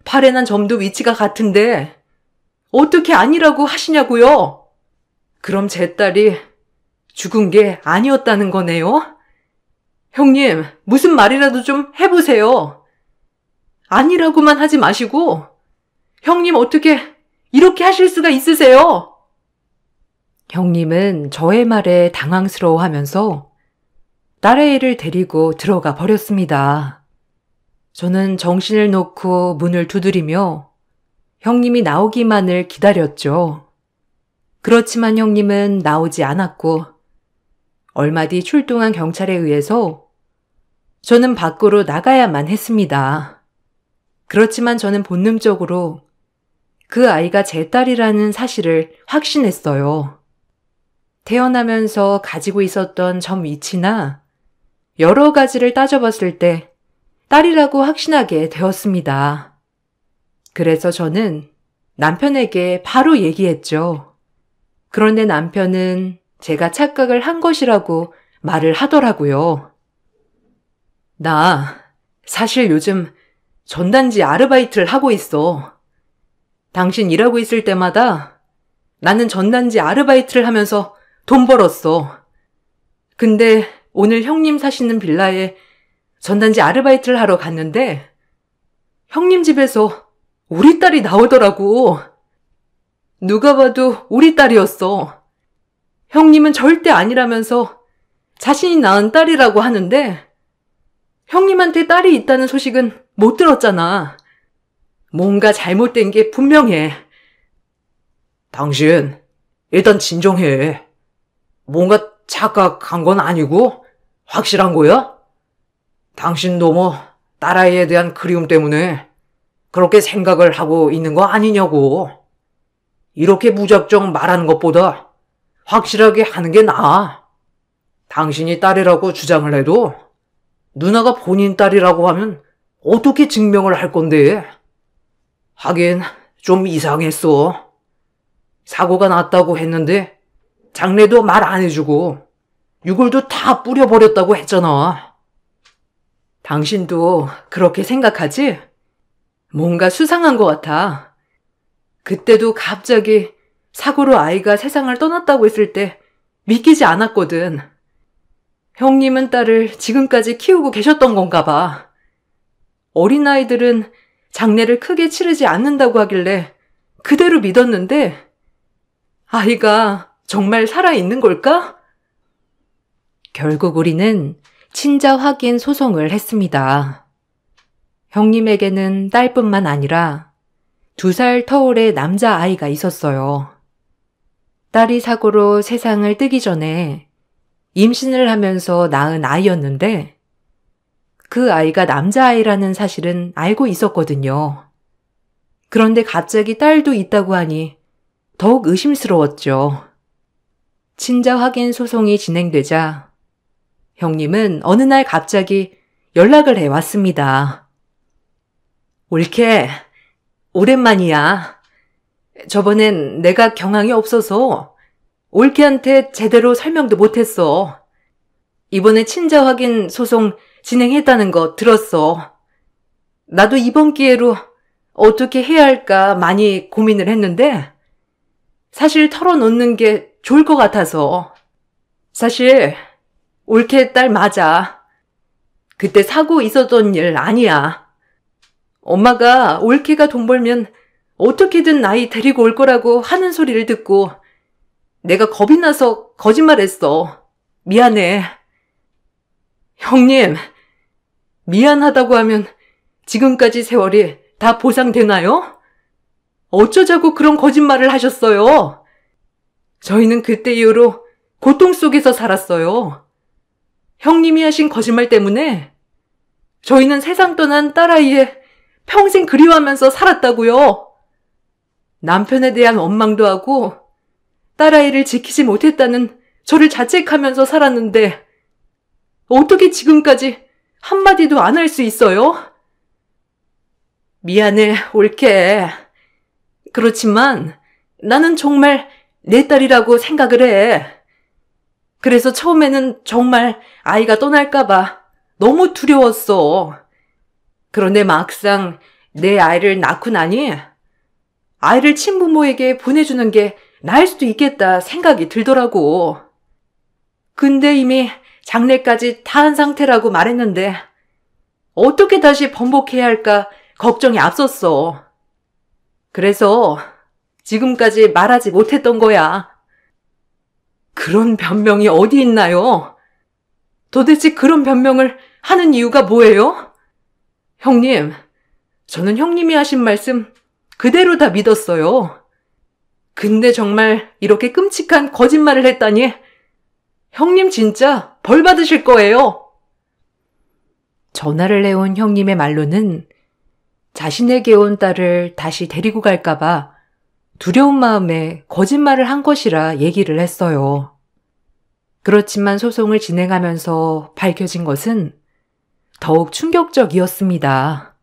팔에 난 점도 위치가 같은데 어떻게 아니라고 하시냐고요? 그럼 제 딸이 죽은 게 아니었다는 거네요? 형님, 무슨 말이라도 좀 해보세요. 아니라고만 하지 마시고 형님 어떻게 이렇게 하실 수가 있으세요? 형님은 저의 말에 당황스러워하면서 딸의 애를 데리고 들어가 버렸습니다. 저는 정신을 놓고 문을 두드리며 형님이 나오기만을 기다렸죠. 그렇지만 형님은 나오지 않았고 얼마 뒤 출동한 경찰에 의해서 저는 밖으로 나가야만 했습니다. 그렇지만 저는 본능적으로 그 아이가 제 딸이라는 사실을 확신했어요. 태어나면서 가지고 있었던 점 위치나 여러 가지를 따져봤을 때 딸이라고 확신하게 되었습니다. 그래서 저는 남편에게 바로 얘기했죠. 그런데 남편은 제가 착각을 한 것이라고 말을 하더라고요. 나 사실 요즘 전단지 아르바이트를 하고 있어. 당신 일하고 있을 때마다 나는 전단지 아르바이트를 하면서 돈 벌었어. 근데 오늘 형님 사시는 빌라에 전단지 아르바이트를 하러 갔는데 형님 집에서 우리 딸이 나오더라고. 누가 봐도 우리 딸이었어. 형님은 절대 아니라면서 자신이 낳은 딸이라고 하는데 형님한테 딸이 있다는 소식은 못 들었잖아. 뭔가 잘못된 게 분명해. 당신, 일단 진정해. 뭔가 착각한 건 아니고 확실한 거야? 당신도 뭐 딸아이에 대한 그리움 때문에 그렇게 생각을 하고 있는 거 아니냐고. 이렇게 무작정 말하는 것보다 확실하게 하는 게 나아. 당신이 딸이라고 주장을 해도 누나가 본인 딸이라고 하면 어떻게 증명을 할 건데? 하긴 좀 이상했어. 사고가 났다고 했는데 장례도 말 안 해주고 유골도 다 뿌려버렸다고 했잖아. 당신도 그렇게 생각하지? 뭔가 수상한 것 같아. 그때도 갑자기 사고로 아이가 세상을 떠났다고 했을 때 믿기지 않았거든. 형님은 딸을 지금까지 키우고 계셨던 건가 봐. 어린아이들은 장례를 크게 치르지 않는다고 하길래 그대로 믿었는데 아이가 정말 살아있는 걸까? 결국 우리는 친자 확인 소송을 했습니다. 형님에게는 딸뿐만 아니라 2살 터울의 남자아이가 있었어요. 딸이 사고로 세상을 뜨기 전에 임신을 하면서 낳은 아이였는데 그 아이가 남자아이라는 사실은 알고 있었거든요. 그런데 갑자기 딸도 있다고 하니 더욱 의심스러웠죠. 친자 확인 소송이 진행되자 형님은 어느 날 갑자기 연락을 해왔습니다. 올케, 오랜만이야. 저번엔 내가 경황이 없어서 올케한테 제대로 설명도 못했어. 이번에 친자 확인 소송 진행했다는 거 들었어. 나도 이번 기회로 어떻게 해야 할까 많이 고민을 했는데 사실 털어놓는 게 좋을 것 같아서. 사실 올케 딸 맞아. 그때 사고 있었던 일 아니야. 엄마가 올케가 돈 벌면 어떻게든 아이 데리고 올 거라고 하는 소리를 듣고 내가 겁이 나서 거짓말했어. 미안해. 형님, 미안하다고 하면 지금까지 세월이 다 보상되나요? 어쩌자고 그런 거짓말을 하셨어요? 저희는 그때 이후로 고통 속에서 살았어요. 형님이 하신 거짓말 때문에 저희는 세상 떠난 딸아이에 평생 그리워하면서 살았다고요. 남편에 대한 원망도 하고 딸아이를 지키지 못했다는 저를 자책하면서 살았는데 어떻게 지금까지 한마디도 안 할 수 있어요? 미안해, 올케. 그렇지만 나는 정말 내 딸이라고 생각을 해. 그래서 처음에는 정말 아이가 떠날까봐 너무 두려웠어. 그런데 막상 내 아이를 낳고 나니 아이를 친부모에게 보내주는 게 나을 수도 있겠다 생각이 들더라고. 근데 이미 장례까지 다 한 상태라고 말했는데 어떻게 다시 번복해야 할까 걱정이 앞섰어. 그래서 지금까지 말하지 못했던 거야. 그런 변명이 어디 있나요? 도대체 그런 변명을 하는 이유가 뭐예요? 형님, 저는 형님이 하신 말씀 그대로 다 믿었어요. 근데 정말 이렇게 끔찍한 거짓말을 했다니 형님 진짜 벌 받으실 거예요. 전화를 해온 형님의 말로는 자신에게 온 딸을 다시 데리고 갈까봐 두려운 마음에 거짓말을 한 것이라 얘기를 했어요. 그렇지만 소송을 진행하면서 밝혀진 것은 더욱 충격적이었습니다.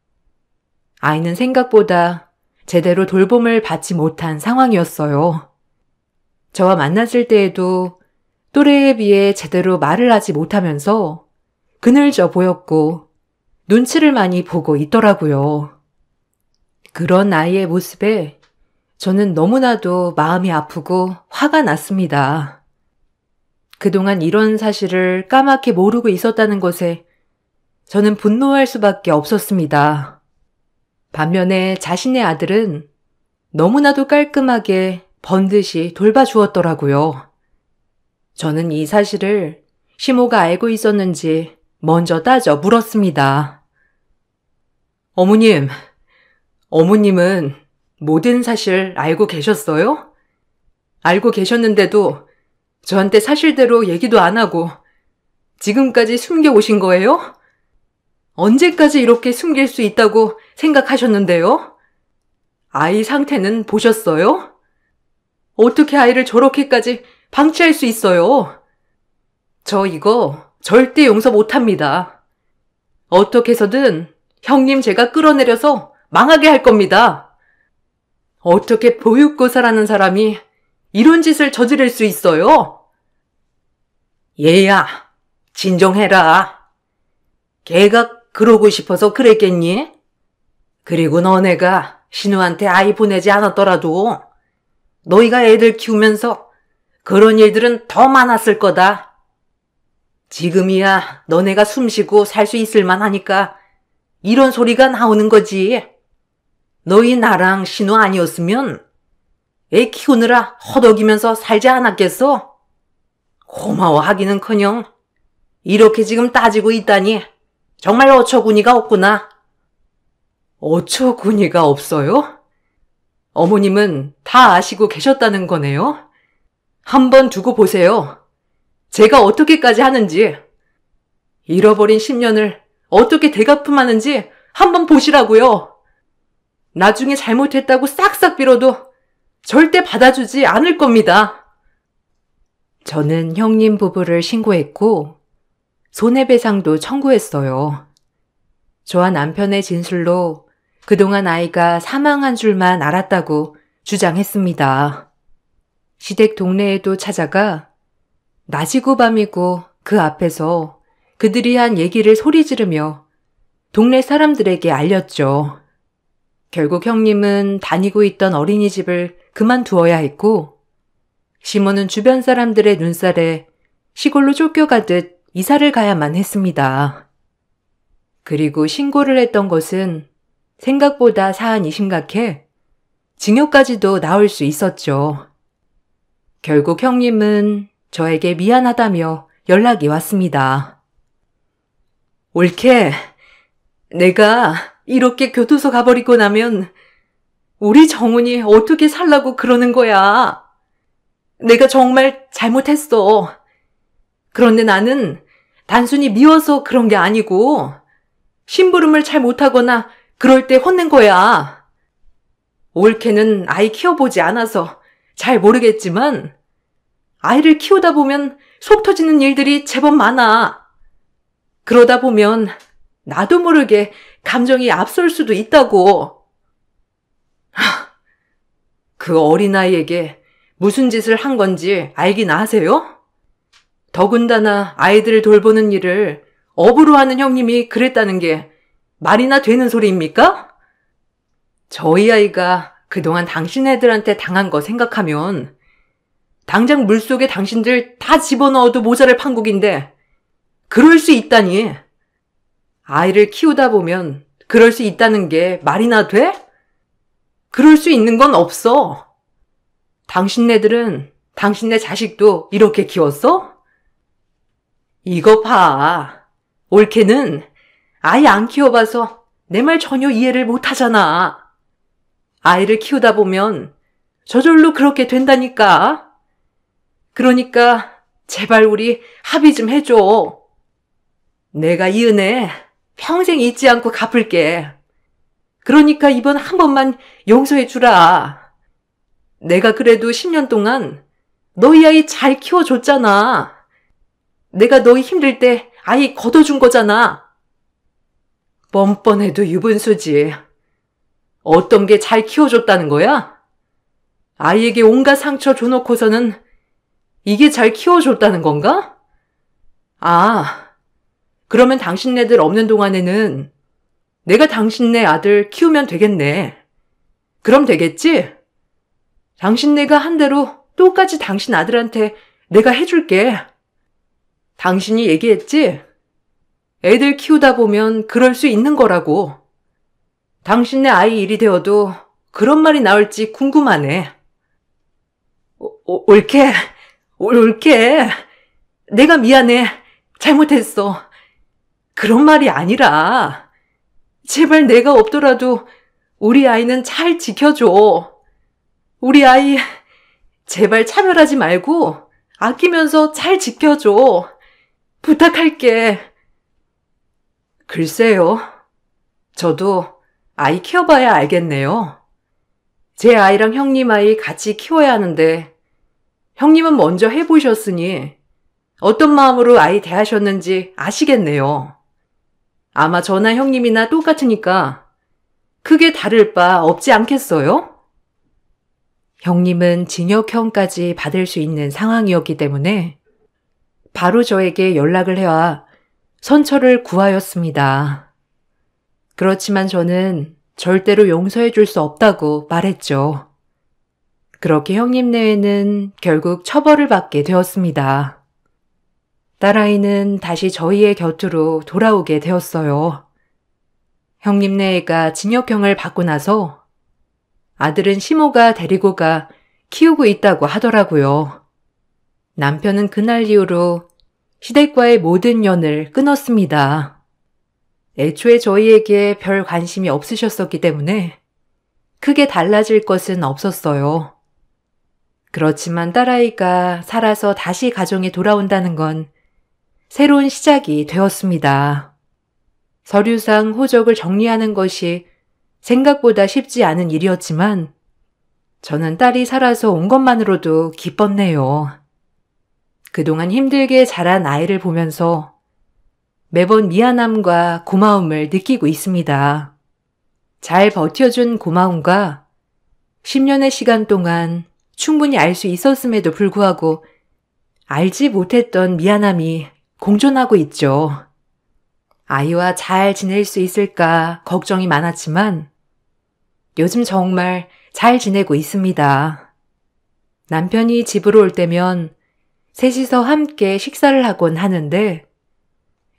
아이는 생각보다 제대로 돌봄을 받지 못한 상황이었어요. 저와 만났을 때에도 또래에 비해 제대로 말을 하지 못하면서 그늘져 보였고 눈치를 많이 보고 있더라고요. 그런 아이의 모습에 저는 너무나도 마음이 아프고 화가 났습니다. 그동안 이런 사실을 까맣게 모르고 있었다는 것에 저는 분노할 수밖에 없었습니다. 반면에 자신의 아들은 너무나도 깔끔하게 번듯이 돌봐주었더라고요. 저는 이 사실을 시모가 알고 있었는지 먼저 따져 물었습니다. 어머님은 모든 사실 알고 계셨어요? 알고 계셨는데도 저한테 사실대로 얘기도 안 하고 지금까지 숨겨오신 거예요? 언제까지 이렇게 숨길 수 있다고 생각하셨는데요? 아이 상태는 보셨어요? 어떻게 아이를 저렇게까지 방치할 수 있어요? 저 이거 절대 용서 못합니다. 어떻게 해서든 형님 제가 끌어내려서 망하게 할 겁니다. 어떻게 보육교사라는 사람이 이런 짓을 저지를 수 있어요? 얘야, 진정해라. 걔가 그러고 싶어서 그랬겠니? 그리고 너네가 신우한테 아이 보내지 않았더라도 너희가 애들 키우면서 그런 일들은 더 많았을 거다. 지금이야 너네가 숨쉬고 살 수 있을 만하니까 이런 소리가 나오는 거지. 너희 나랑 신우 아니었으면 애 키우느라 허덕이면서 살지 않았겠어? 고마워하기는커녕 이렇게 지금 따지고 있다니 정말 어처구니가 없구나. 어처구니가 없어요? 어머님은 다 아시고 계셨다는 거네요? 한번 두고 보세요. 제가 어떻게까지 하는지, 잃어버린 10년을 어떻게 되갚음하는지 한번 보시라고요. 나중에 잘못했다고 싹싹 빌어도 절대 받아주지 않을 겁니다. 저는 형님 부부를 신고했고 손해배상도 청구했어요. 저와 남편의 진술로 그동안 아이가 사망한 줄만 알았다고 주장했습니다. 시댁 동네에도 찾아가 낮이고 밤이고 그 앞에서 그들이 한 얘기를 소리 지르며 동네 사람들에게 알렸죠. 결국 형님은 다니고 있던 어린이집을 그만두어야 했고 시모는 주변 사람들의 눈살에 시골로 쫓겨가듯 이사를 가야만 했습니다. 그리고 신고를 했던 것은 생각보다 사안이 심각해 징역까지도 나올 수 있었죠. 결국 형님은 저에게 미안하다며 연락이 왔습니다. 옳게, 내가 이렇게 교도소 가버리고 나면 우리 정훈이 어떻게 살라고 그러는 거야. 내가 정말 잘못했어. 그런데 나는 단순히 미워서 그런 게 아니고 심부름을 잘 못하거나 그럴 때 혼낸 거야. 옳게는 아이 키워보지 않아서 잘 모르겠지만 아이를 키우다 보면 속 터지는 일들이 제법 많아. 그러다 보면 나도 모르게 감정이 앞설 수도 있다고. 그 어린아이에게 무슨 짓을 한 건지 알긴 아세요? 더군다나 아이들을 돌보는 일을 업으로 하는 형님이 그랬다는 게 말이나 되는 소리입니까? 저희 아이가 그동안 당신 애들한테 당한 거 생각하면 당장 물속에 당신들 다 집어넣어도 모자랄 판국인데 그럴 수 있다니. 아이를 키우다 보면 그럴 수 있다는 게 말이나 돼? 그럴 수 있는 건 없어. 당신네들은 당신네 자식도 이렇게 키웠어? 이거 봐. 옳게는 아이 안 키워봐서 내 말 전혀 이해를 못하잖아. 아이를 키우다 보면 저절로 그렇게 된다니까. 그러니까 제발 우리 합의 좀 해줘. 내가 이 은혜 평생 잊지 않고 갚을게. 그러니까 이번 한 번만 용서해 주라. 내가 그래도 10년 동안 너희 아이 잘 키워줬잖아. 내가 너희 힘들 때 아이 걷어준 거잖아. 뻔뻔해도 유분수지. 어떤 게 잘 키워줬다는 거야? 아이에게 온갖 상처 줘놓고서는 이게 잘 키워줬다는 건가? 아, 그러면 당신네들 없는 동안에는 내가 당신네 아들 키우면 되겠네. 그럼 되겠지? 당신네가 한 대로 똑같이 당신 아들한테 내가 해줄게. 당신이 얘기했지? 애들 키우다 보면 그럴 수 있는 거라고. 당신네 아이 일이 되어도 그런 말이 나올지 궁금하네. 옳게. 내가 미안해. 잘못했어. 그런 말이 아니라 제발 내가 없더라도 우리 아이는 잘 지켜줘. 우리 아이 제발 차별하지 말고 아끼면서 잘 지켜줘. 부탁할게. 글쎄요. 저도 아이 키워봐야 알겠네요. 제 아이랑 형님 아이 같이 키워야 하는데 형님은 먼저 해보셨으니 어떤 마음으로 아이 대하셨는지 아시겠네요. 아마 저나 형님이나 똑같으니까 크게 다를 바 없지 않겠어요? 형님은 징역형까지 받을 수 있는 상황이었기 때문에 바로 저에게 연락을 해와 선처를 구하였습니다. 그렇지만 저는 절대로 용서해 줄 수 없다고 말했죠. 그렇게 형님네에는 결국 처벌을 받게 되었습니다. 딸아이는 다시 저희의 곁으로 돌아오게 되었어요. 형님네가 징역형을 받고 나서 아들은 시모가 데리고 가 키우고 있다고 하더라고요. 남편은 그날 이후로 시댁과의 모든 연을 끊었습니다. 애초에 저희에게 별 관심이 없으셨었기 때문에 크게 달라질 것은 없었어요. 그렇지만 딸아이가 살아서 다시 가정에 돌아온다는 건 새로운 시작이 되었습니다. 서류상 호적을 정리하는 것이 생각보다 쉽지 않은 일이었지만 저는 딸이 살아서 온 것만으로도 기뻤네요. 그동안 힘들게 자란 아이를 보면서 매번 미안함과 고마움을 느끼고 있습니다. 잘 버텨준 고마움과 10년의 시간 동안 충분히 알 수 있었음에도 불구하고 알지 못했던 미안함이 공존하고 있죠. 아이와 잘 지낼 수 있을까 걱정이 많았지만 요즘 정말 잘 지내고 있습니다. 남편이 집으로 올 때면 셋이서 함께 식사를 하곤 하는데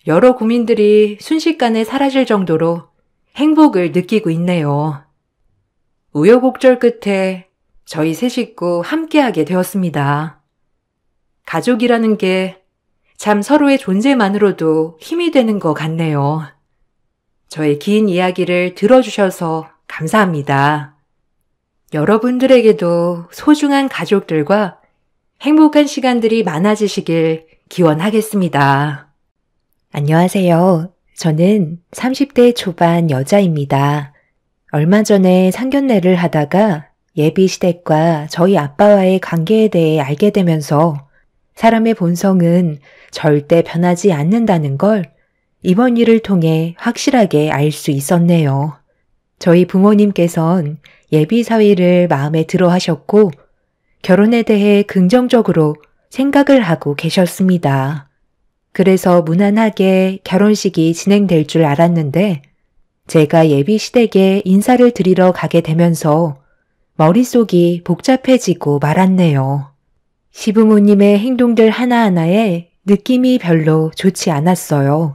여러 고민들이 순식간에 사라질 정도로 행복을 느끼고 있네요. 우여곡절 끝에 저희 세 식구 함께하게 되었습니다. 가족이라는 게 참 서로의 존재만으로도 힘이 되는 것 같네요. 저의 긴 이야기를 들어주셔서 감사합니다. 여러분들에게도 소중한 가족들과 행복한 시간들이 많아지시길 기원하겠습니다. 안녕하세요. 저는 30대 초반 여자입니다. 얼마 전에 상견례를 하다가 예비 시댁과 저희 아빠와의 관계에 대해 알게 되면서 사람의 본성은 절대 변하지 않는다는 걸 이번 일을 통해 확실하게 알 수 있었네요. 저희 부모님께선 예비 사위를 마음에 들어 하셨고 결혼에 대해 긍정적으로 생각을 하고 계셨습니다. 그래서 무난하게 결혼식이 진행될 줄 알았는데 제가 예비 시댁에 인사를 드리러 가게 되면서 머릿속이 복잡해지고 말았네요. 시부모님의 행동들 하나하나에 느낌이 별로 좋지 않았어요.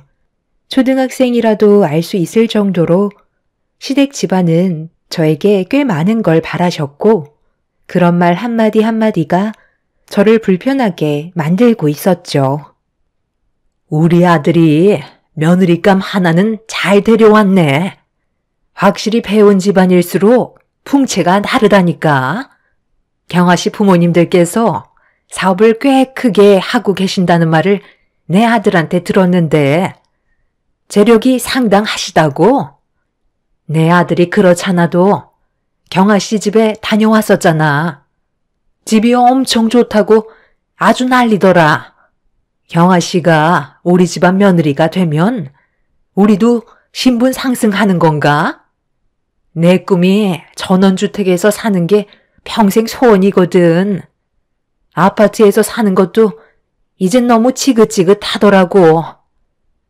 초등학생이라도 알 수 있을 정도로 시댁 집안은 저에게 꽤 많은 걸 바라셨고 그런 말 한마디 한마디가 저를 불편하게 만들고 있었죠. 우리 아들이 며느리감 하나는 잘 데려왔네. 확실히 배운 집안일수록 풍채가 다르다니까. 경아 씨 부모님들께서 사업을 꽤 크게 하고 계신다는 말을 내 아들한테 들었는데 재력이 상당하시다고? 내 아들이 그렇잖아도 경아 씨 집에 다녀왔었잖아. 집이 엄청 좋다고 아주 난리더라. 경아 씨가 우리 집안 며느리가 되면 우리도 신분 상승하는 건가? 내 꿈이 전원주택에서 사는 게 평생 소원이거든. 아파트에서 사는 것도 이젠 너무 지긋지긋하더라고.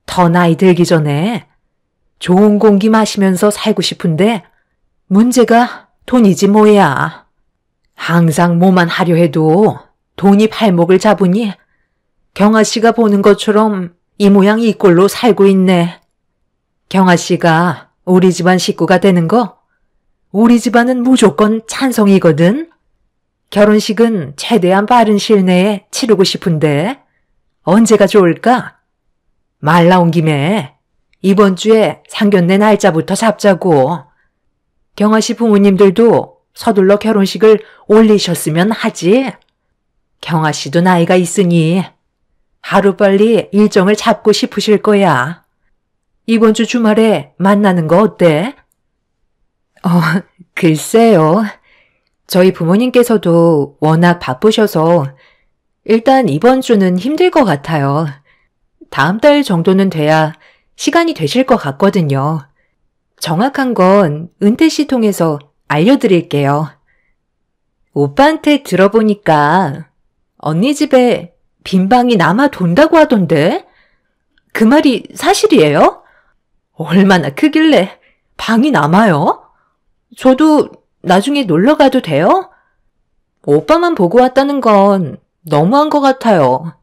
더 나이 들기 전에 좋은 공기 마시면서 살고 싶은데 문제가 돈이지 뭐야. 항상 뭐만 하려 해도 돈이 발목을 잡으니 경아 씨가 보는 것처럼 이 모양 이 꼴로 살고 있네. 경아 씨가 우리 집안 식구가 되는 거 우리 집안은 무조건 찬성이거든. 결혼식은 최대한 빠른 시일 내에 치르고 싶은데 언제가 좋을까? 말 나온 김에 이번 주에 상견례 날짜부터 잡자고. 경아 씨 부모님들도 서둘러 결혼식을 올리셨으면 하지. 경아 씨도 나이가 있으니 하루빨리 일정을 잡고 싶으실 거야. 이번 주 주말에 만나는 거 어때? 글쎄요. 저희 부모님께서도 워낙 바쁘셔서 일단 이번 주는 힘들 것 같아요. 다음 달 정도는 돼야 시간이 되실 것 같거든요. 정확한 건 은태 씨 통해서 알려드릴게요. 오빠한테 들어보니까 언니 집에 빈 방이 남아 돈다고 하던데? 그 말이 사실이에요? 얼마나 크길래 방이 남아요? 저도 나중에 놀러 가도 돼요? 오빠만 보고 왔다는 건 너무한 것 같아요.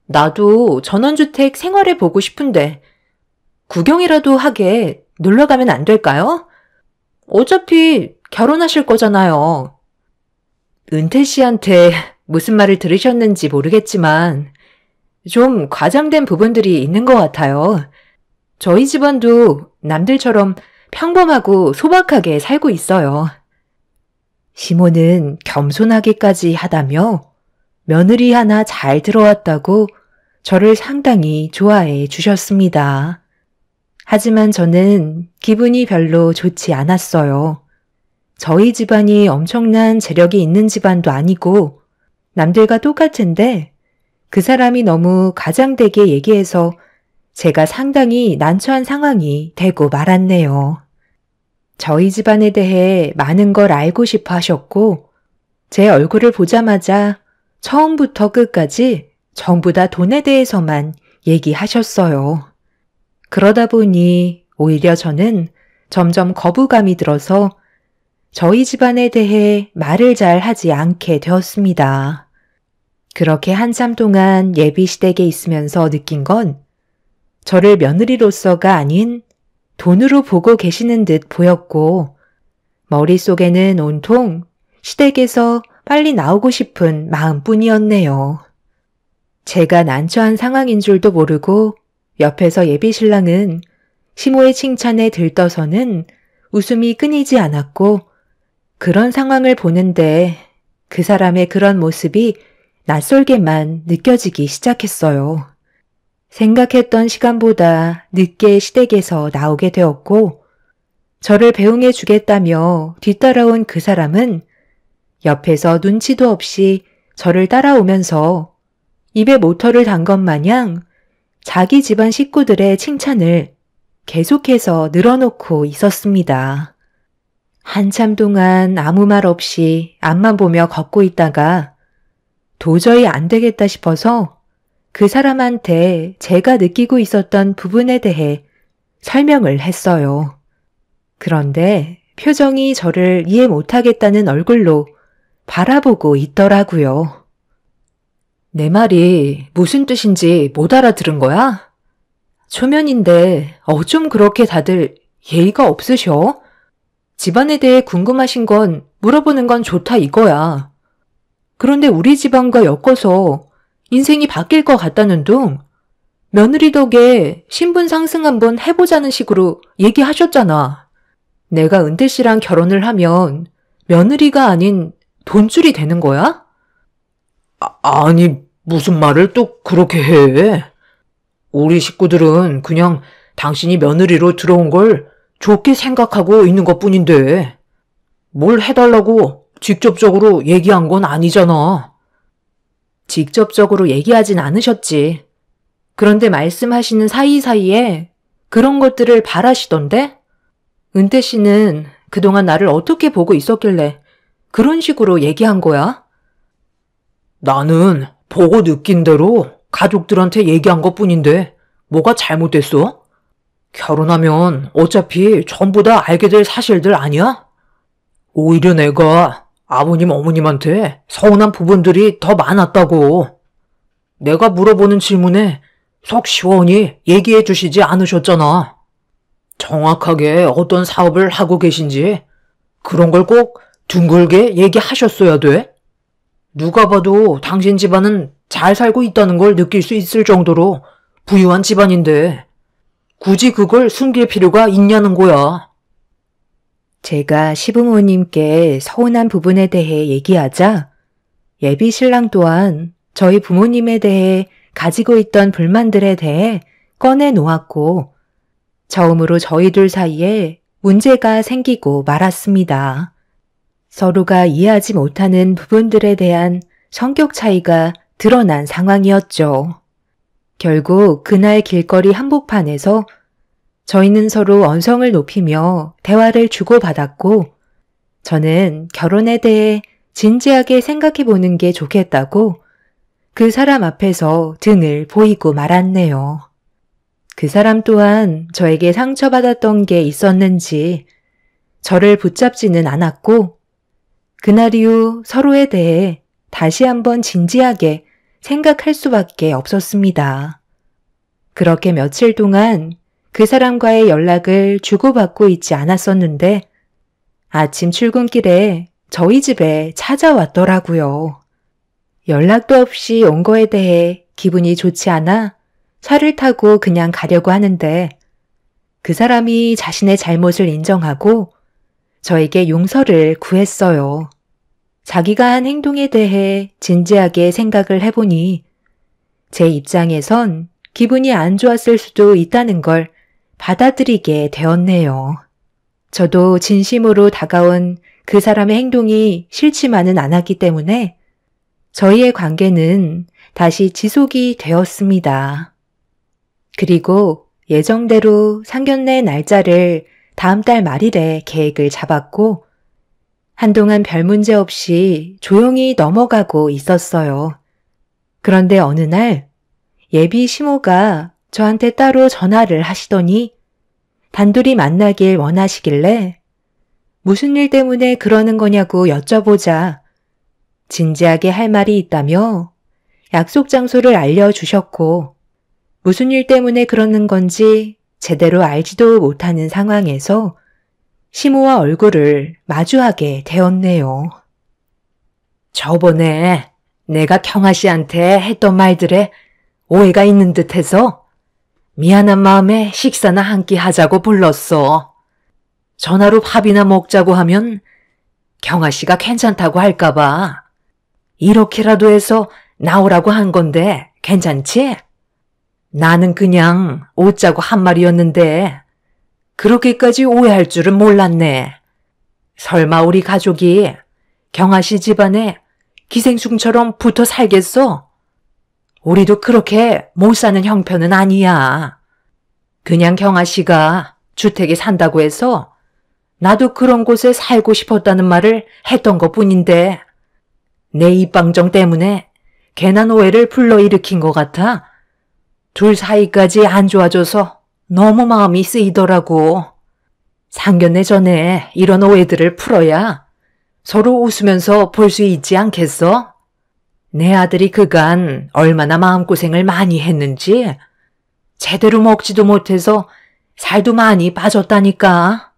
나도 전원주택 생활해 보고 싶은데 구경이라도 하게 놀러 가면 안 될까요? 어차피 결혼하실 거잖아요. 은태 씨한테 무슨 말을 들으셨는지 모르겠지만 좀 과장된 부분들이 있는 것 같아요. 저희 집안도 남들처럼 평범하고 소박하게 살고 있어요. 시모는 겸손하기까지 하다며 며느리 하나 잘 들어왔다고 저를 상당히 좋아해 주셨습니다. 하지만 저는 기분이 별로 좋지 않았어요. 저희 집안이 엄청난 재력이 있는 집안도 아니고 남들과 똑같은데 그 사람이 너무 가장되게 얘기해서 제가 상당히 난처한 상황이 되고 말았네요. 저희 집안에 대해 많은 걸 알고 싶어 하셨고 제 얼굴을 보자마자 처음부터 끝까지 전부 다 돈에 대해서만 얘기하셨어요. 그러다 보니 오히려 저는 점점 거부감이 들어서 저희 집안에 대해 말을 잘 하지 않게 되었습니다. 그렇게 한참 동안 예비 시댁에 있으면서 느낀 건 저를 며느리로서가 아닌 돈으로 보고 계시는 듯 보였고 머릿속에는 온통 시댁에서 빨리 나오고 싶은 마음뿐이었네요. 제가 난처한 상황인 줄도 모르고 옆에서 예비신랑은 시모의 칭찬에 들떠서는 웃음이 끊이지 않았고 그런 상황을 보는데 그 사람의 그런 모습이 낯설게만 느껴지기 시작했어요. 생각했던 시간보다 늦게 시댁에서 나오게 되었고 저를 배웅해 주겠다며 뒤따라온 그 사람은 옆에서 눈치도 없이 저를 따라오면서 입에 모터를 단 것 마냥 자기 집안 식구들의 칭찬을 계속해서 늘어놓고 있었습니다. 한참 동안 아무 말 없이 앞만 보며 걷고 있다가 도저히 안 되겠다 싶어서 그 사람한테 제가 느끼고 있었던 부분에 대해 설명을 했어요. 그런데 표정이 저를 이해 못하겠다는 얼굴로 바라보고 있더라고요. 내 말이 무슨 뜻인지 못 알아들은 거야? 초면인데 어쩜 그렇게 다들 예의가 없으셔? 집안에 대해 궁금하신 건 물어보는 건 좋다 이거야. 그런데 우리 집안과 엮어서 인생이 바뀔 것 같다는 둥 며느리 덕에 신분 상승 한번 해보자는 식으로 얘기하셨잖아. 내가 은태 씨랑 결혼을 하면 며느리가 아닌 돈줄이 되는 거야? 아니, 무슨 말을 또 그렇게 해? 우리 식구들은 그냥 당신이 며느리로 들어온 걸 좋게 생각하고 있는 것뿐인데 뭘 해달라고 직접적으로 얘기한 건 아니잖아. 직접적으로 얘기하진 않으셨지. 그런데 말씀하시는 사이사이에 그런 것들을 바라시던데? 은태 씨는 그동안 나를 어떻게 보고 있었길래 그런 식으로 얘기한 거야? 나는 보고 느낀 대로 가족들한테 얘기한 것뿐인데 뭐가 잘못됐어? 결혼하면 어차피 전부 다 알게 될 사실들 아니야? 오히려 내가 아버님 어머님한테 서운한 부분들이 더 많았다고. 내가 물어보는 질문에 속 시원히 얘기해 주시지 않으셨잖아. 정확하게 어떤 사업을 하고 계신지 그런 걸 꼭 둥글게 얘기하셨어야 돼. 누가 봐도 당신 집안은 잘 살고 있다는 걸 느낄 수 있을 정도로 부유한 집안인데 굳이 그걸 숨길 필요가 있냐는 거야. 제가 시부모님께 서운한 부분에 대해 얘기하자 예비 신랑 또한 저희 부모님에 대해 가지고 있던 불만들에 대해 꺼내 놓았고 처음으로 저희 둘 사이에 문제가 생기고 말았습니다. 서로가 이해하지 못하는 부분들에 대한 성격 차이가 드러난 상황이었죠. 결국 그날 길거리 한복판에서 저희는 서로 언성을 높이며 대화를 주고받았고 저는 결혼에 대해 진지하게 생각해 보는 게 좋겠다고 그 사람 앞에서 등을 보이고 말았네요. 그 사람 또한 저에게 상처받았던 게 있었는지 저를 붙잡지는 않았고 그날 이후 서로에 대해 다시 한번 진지하게 생각할 수밖에 없었습니다. 그렇게 며칠 동안 그 사람과의 연락을 주고받고 있지 않았었는데 아침 출근길에 저희 집에 찾아왔더라고요. 연락도 없이 온 거에 대해 기분이 좋지 않아 차를 타고 그냥 가려고 하는데 그 사람이 자신의 잘못을 인정하고 저에게 용서를 구했어요. 자기가 한 행동에 대해 진지하게 생각을 해보니 제 입장에선 기분이 안 좋았을 수도 있다는 걸 받아들이게 되었네요. 저도 진심으로 다가온 그 사람의 행동이 싫지만은 않았기 때문에 저희의 관계는 다시 지속이 되었습니다. 그리고 예정대로 상견례 날짜를 다음 달 말일에 계획을 잡았고 한동안 별 문제 없이 조용히 넘어가고 있었어요. 그런데 어느 날 예비 시모가 저한테 따로 전화를 하시더니 단둘이 만나길 원하시길래 무슨 일 때문에 그러는 거냐고 여쭤보자 진지하게 할 말이 있다며 약속 장소를 알려주셨고 무슨 일 때문에 그러는 건지 제대로 알지도 못하는 상황에서 시모와 얼굴을 마주하게 되었네요. 저번에 내가 경아 씨한테 했던 말들에 오해가 있는 듯해서 미안한 마음에 식사나 한 끼 하자고 불렀어. 전화로 밥이나 먹자고 하면 경아 씨가 괜찮다고 할까봐 이렇게라도 해서 나오라고 한 건데 괜찮지? 나는 그냥 웃자고 한 말이었는데 그렇게까지 오해할 줄은 몰랐네. 설마 우리 가족이 경아 씨 집안에 기생충처럼 붙어 살겠어? 우리도 그렇게 못 사는 형편은 아니야. 그냥 경아 씨가 주택에 산다고 해서 나도 그런 곳에 살고 싶었다는 말을 했던 것뿐인데 내 입방정 때문에 괜한 오해를 불러일으킨 것 같아. 둘 사이까지 안 좋아져서 너무 마음이 쓰이더라고. 상견례 전에 이런 오해들을 풀어야 서로 웃으면서 볼 수 있지 않겠어? 내 아들이 그간 얼마나 마음고생을 많이 했는지 제대로 먹지도 못해서 살도 많이 빠졌다니까.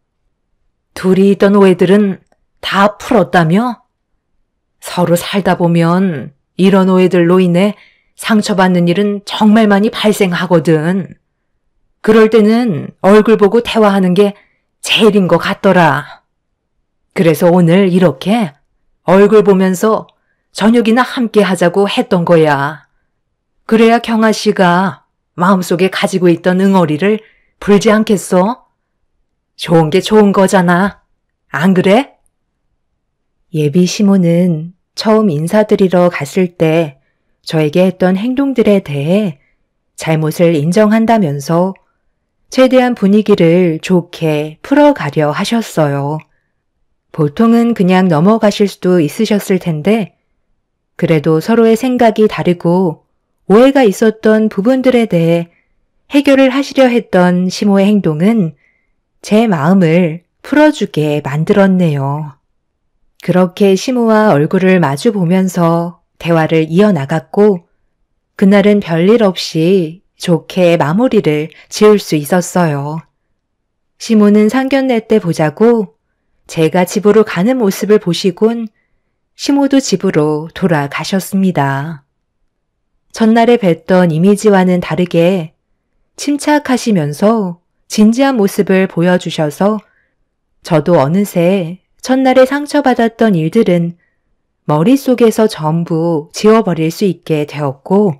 둘이 있던 오해들은 다 풀었다며? 서로 살다 보면 이런 오해들로 인해 상처받는 일은 정말 많이 발생하거든. 그럴 때는 얼굴 보고 대화하는 게 제일인 것 같더라. 그래서 오늘 이렇게 얼굴 보면서 저녁이나 함께 하자고 했던 거야. 그래야 경아 씨가 마음속에 가지고 있던 응어리를 풀지 않겠어? 좋은 게 좋은 거잖아. 안 그래? 예비 시모는 처음 인사드리러 갔을 때 저에게 했던 행동들에 대해 잘못을 인정한다면서 최대한 분위기를 좋게 풀어가려 하셨어요. 보통은 그냥 넘어가실 수도 있으셨을 텐데 그래도 서로의 생각이 다르고 오해가 있었던 부분들에 대해 해결을 하시려 했던 시모의 행동은 제 마음을 풀어주게 만들었네요. 그렇게 시모와 얼굴을 마주 보면서 대화를 이어나갔고 그날은 별일 없이 좋게 마무리를 지을 수 있었어요. 시모는 상견례 때 보자고 제가 집으로 가는 모습을 보시곤 시모도 집으로 돌아가셨습니다. 첫날에 뵀던 이미지와는 다르게 침착하시면서 진지한 모습을 보여주셔서 저도 어느새 첫날에 상처받았던 일들은 머릿속에서 전부 지워버릴 수 있게 되었고,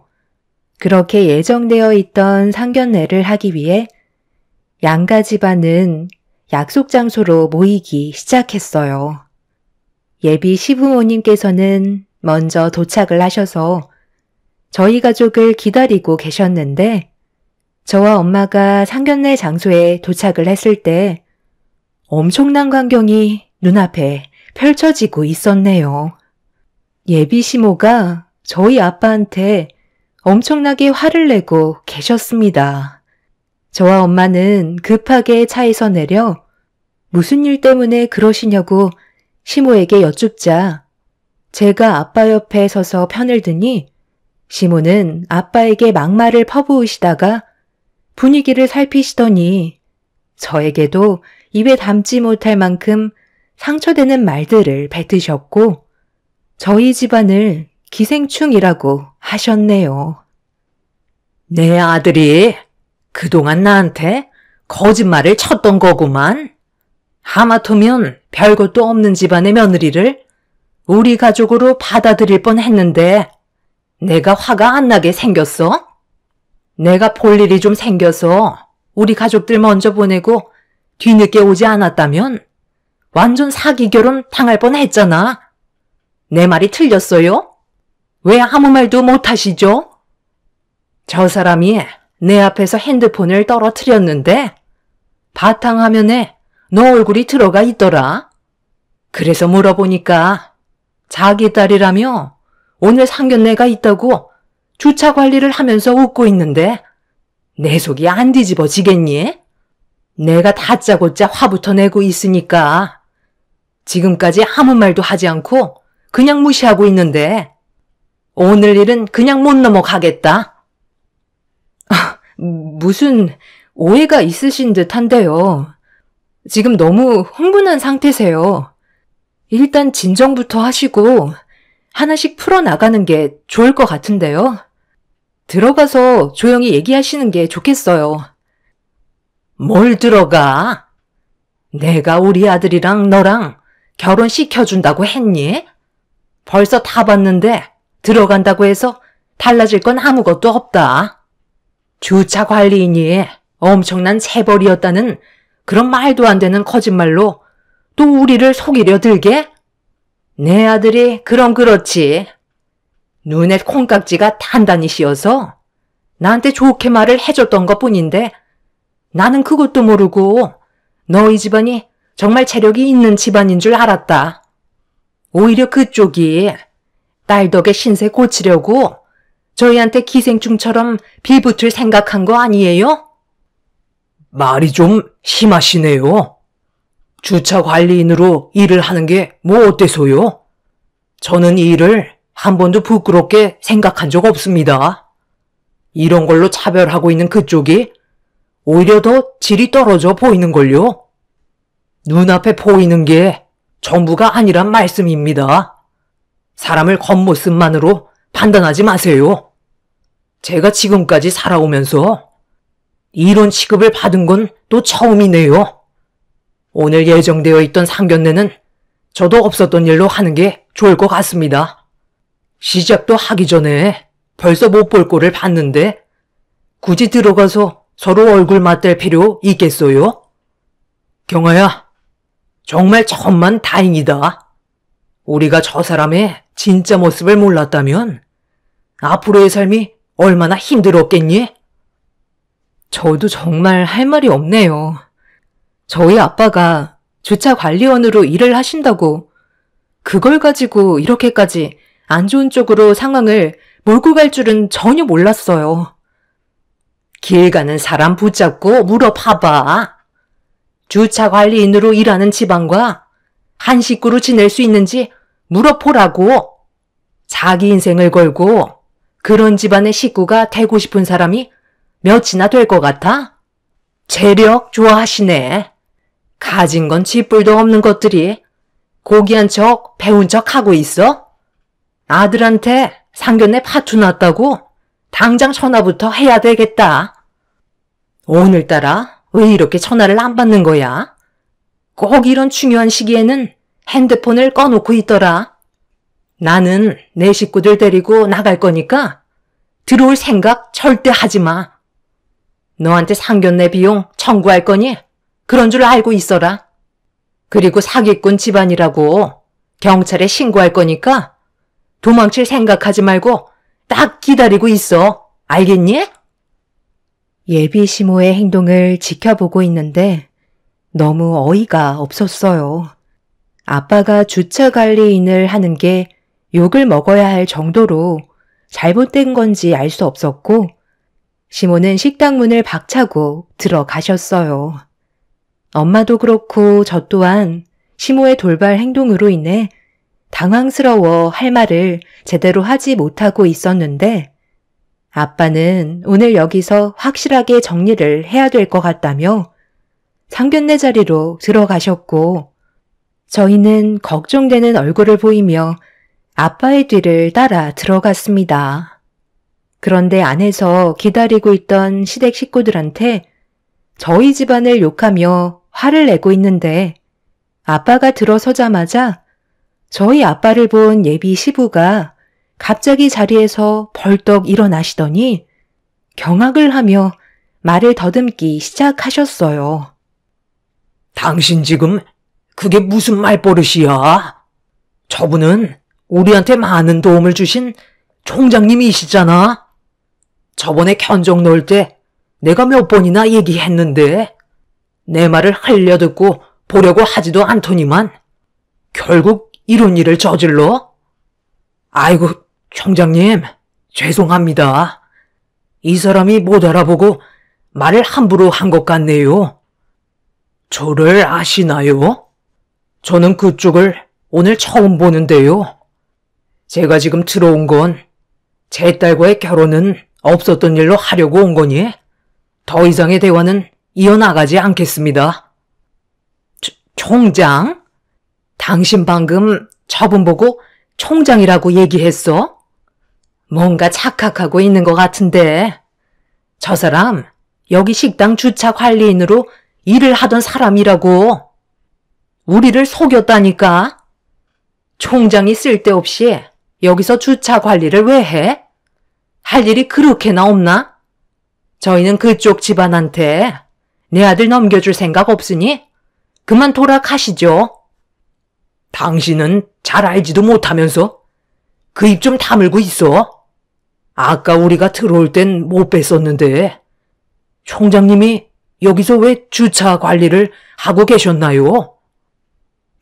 그렇게 예정되어 있던 상견례를 하기 위해 양가 집안은 약속 장소로 모이기 시작했어요. 예비 시부모님께서는 먼저 도착을 하셔서 저희 가족을 기다리고 계셨는데, 저와 엄마가 상견례 장소에 도착을 했을 때 엄청난 광경이 눈앞에 펼쳐지고 있었네요. 예비 시모가 저희 아빠한테 엄청나게 화를 내고 계셨습니다. 저와 엄마는 급하게 차에서 내려 무슨 일 때문에 그러시냐고 시모에게 여쭙자 제가 아빠 옆에 서서 편을 드니 시모는 아빠에게 막말을 퍼부으시다가 분위기를 살피시더니 저에게도 입에 담지 못할 만큼 상처되는 말들을 뱉으셨고 저희 집안을 기생충이라고 하셨네요. 내 아들이 그동안 나한테 거짓말을 쳤던 거구만. 하마터면 별것도 없는 집안의 며느리를 우리 가족으로 받아들일 뻔했는데 내가 화가 안 나게 생겼어? 내가 볼 일이 좀 생겨서 우리 가족들 먼저 보내고 뒤늦게 오지 않았다면 완전 사기 결혼 당할 뻔했잖아. 내 말이 틀렸어요? 왜 아무 말도 못하시죠? 저 사람이 내 앞에서 핸드폰을 떨어뜨렸는데 바탕화면에 너 얼굴이 들어가 있더라. 그래서 물어보니까 자기 딸이라며 오늘 상견례가 있다고 주차 관리를 하면서 웃고 있는데 내 속이 안 뒤집어지겠니? 내가 다짜고짜 화부터 내고 있으니까 지금까지 아무 말도 하지 않고 그냥 무시하고 있는데 오늘 일은 그냥 못 넘어가겠다. 무슨 오해가 있으신 듯한데요. 지금 너무 흥분한 상태세요. 일단 진정부터 하시고 하나씩 풀어나가는 게 좋을 것 같은데요. 들어가서 조용히 얘기하시는 게 좋겠어요. 뭘 들어가? 내가 우리 아들이랑 너랑 결혼시켜준다고 했니? 벌써 다 봤는데 들어간다고 해서 달라질 건 아무것도 없다. 주차 관리인이 엄청난 재벌이었다는 그런 말도 안 되는 거짓말로 또 우리를 속이려 들게? 내 아들이 그럼 그렇지. 눈에 콩깍지가 단단히 씌어서 나한테 좋게 말을 해줬던 것뿐인데 나는 그것도 모르고 너희 집안이 정말 재력이 있는 집안인 줄 알았다. 오히려 그쪽이 딸 덕에 신세 고치려고 저희한테 기생충처럼 빌붙을 생각한 거 아니에요? 말이 좀 심하시네요. 주차 관리인으로 일을 하는 게 뭐 어때서요? 저는 이 일을 한 번도 부끄럽게 생각한 적 없습니다. 이런 걸로 차별하고 있는 그쪽이 오히려 더 질이 떨어져 보이는걸요. 눈앞에 보이는 게 전부가 아니란 말씀입니다. 사람을 겉모습만으로 판단하지 마세요. 제가 지금까지 살아오면서 이런 취급을 받은 건 또 처음이네요. 오늘 예정되어 있던 상견례는 저도 없었던 일로 하는 게 좋을 것 같습니다. 시작도 하기 전에 벌써 못 볼 꼴을 봤는데 굳이 들어가서 서로 얼굴 맞댈 필요 있겠어요? 경아야, 정말 천만 다행이다. 우리가 저 사람의 진짜 모습을 몰랐다면 앞으로의 삶이 얼마나 힘들었겠니? 저도 정말 할 말이 없네요. 저희 아빠가 주차 관리원으로 일을 하신다고 그걸 가지고 이렇게까지 안 좋은 쪽으로 상황을 몰고 갈 줄은 전혀 몰랐어요. 길 가는 사람 붙잡고 물어봐봐. 주차 관리인으로 일하는 집안과 한 식구로 지낼 수 있는지 물어보라고. 자기 인생을 걸고 그런 집안의 식구가 되고 싶은 사람이 몇이나 될 것 같아? 재력 좋아하시네. 가진 건 쥐뿔도 없는 것들이 고귀한 척 배운 척 하고 있어? 아들한테 상견례 파투 났다고 당장 전화부터 해야 되겠다. 오늘따라 왜 이렇게 전화를 안 받는 거야? 꼭 이런 중요한 시기에는 핸드폰을 꺼놓고 있더라. 나는 내 식구들 데리고 나갈 거니까 들어올 생각 절대 하지 마. 너한테 상견례 비용 청구할 거니 그런 줄 알고 있어라. 그리고 사기꾼 집안이라고 경찰에 신고할 거니까 도망칠 생각하지 말고 딱 기다리고 있어. 알겠니? 예비 시모의 행동을 지켜보고 있는데 너무 어이가 없었어요. 아빠가 주차 관리인을 하는 게 욕을 먹어야 할 정도로 잘못된 건지 알 수 없었고 시모는 식당 문을 박차고 들어가셨어요. 엄마도 그렇고 저 또한 시모의 돌발 행동으로 인해 당황스러워 할 말을 제대로 하지 못하고 있었는데 아빠는 오늘 여기서 확실하게 정리를 해야 될 것 같다며 상견례 자리로 들어가셨고 저희는 걱정되는 얼굴을 보이며 아빠의 뒤를 따라 들어갔습니다. 그런데 안에서 기다리고 있던 시댁 식구들한테 저희 집안을 욕하며 화를 내고 있는데 아빠가 들어서자마자 저희 아빠를 본 예비 시부가 갑자기 자리에서 벌떡 일어나시더니 경악을 하며 말을 더듬기 시작하셨어요. 당신 지금 그게 무슨 말버릇이야? 저분은 우리한테 많은 도움을 주신 총장님이시잖아. 저번에 견적 넣을 때 내가 몇 번이나 얘기했는데 내 말을 흘려듣고 보려고 하지도 않더니만 결국 이런 일을 저질러? 아이고, 총장님, 죄송합니다. 이 사람이 못 알아보고 말을 함부로 한 것 같네요. 저를 아시나요? 저는 그쪽을 오늘 처음 보는데요. 제가 지금 들어온 건 제 딸과의 결혼은 없었던 일로 하려고 온 거니 더 이상의 대화는 이어나가지 않겠습니다. 총장? 당신 방금 저분 보고 총장이라고 얘기했어? 뭔가 착각하고 있는 것 같은데. 저 사람 여기 식당 주차 관리인으로 일을 하던 사람이라고. 우리를 속였다니까. 총장이 쓸데없이 여기서 주차 관리를 왜 해? 할 일이 그렇게나 없나? 저희는 그쪽 집안한테 내 아들 넘겨줄 생각 없으니 그만 돌아가시죠. 당신은 잘 알지도 못하면서 그 입 좀 다물고 있어. 아까 우리가 들어올 땐 못 뵀었는데 총장님이 여기서 왜 주차 관리를 하고 계셨나요?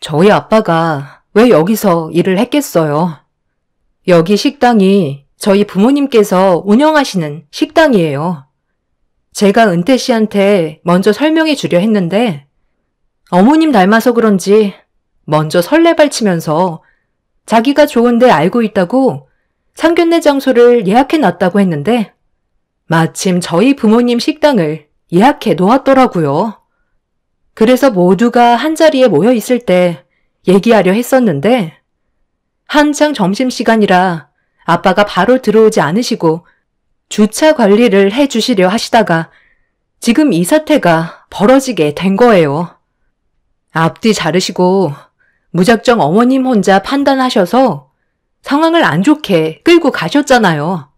저희 아빠가 왜 여기서 일을 했겠어요? 여기 식당이 저희 부모님께서 운영하시는 식당이에요. 제가 은태 씨한테 먼저 설명해 주려 했는데 어머님 닮아서 그런지 먼저 설레발치면서 자기가 좋은데 알고 있다고 상견례 장소를 예약해 놨다고 했는데 마침 저희 부모님 식당을 예약해 놓았더라고요. 그래서 모두가 한자리에 모여 있을 때 얘기하려 했었는데 한창 점심시간이라 아빠가 바로 들어오지 않으시고 주차 관리를 해주시려 하시다가 지금 이 사태가 벌어지게 된 거예요. 앞뒤 자르시고 무작정 어머님 혼자 판단하셔서 상황을 안 좋게 끌고 가셨잖아요.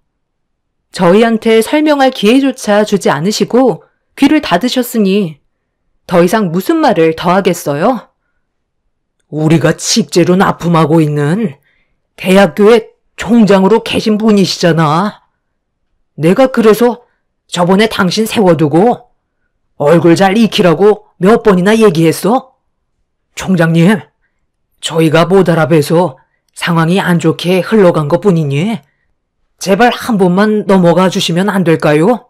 저희한테 설명할 기회조차 주지 않으시고 귀를 닫으셨으니 더 이상 무슨 말을 더 하겠어요? 우리가 식재로 납품하고 있는 대학교의 총장으로 계신 분이시잖아. 내가 그래서 저번에 당신 세워두고 얼굴 잘 익히라고 몇 번이나 얘기했어? 총장님, 저희가 못 알아뵈서 상황이 안 좋게 흘러간 것 뿐이니 제발 한 번만 넘어가 주시면 안 될까요?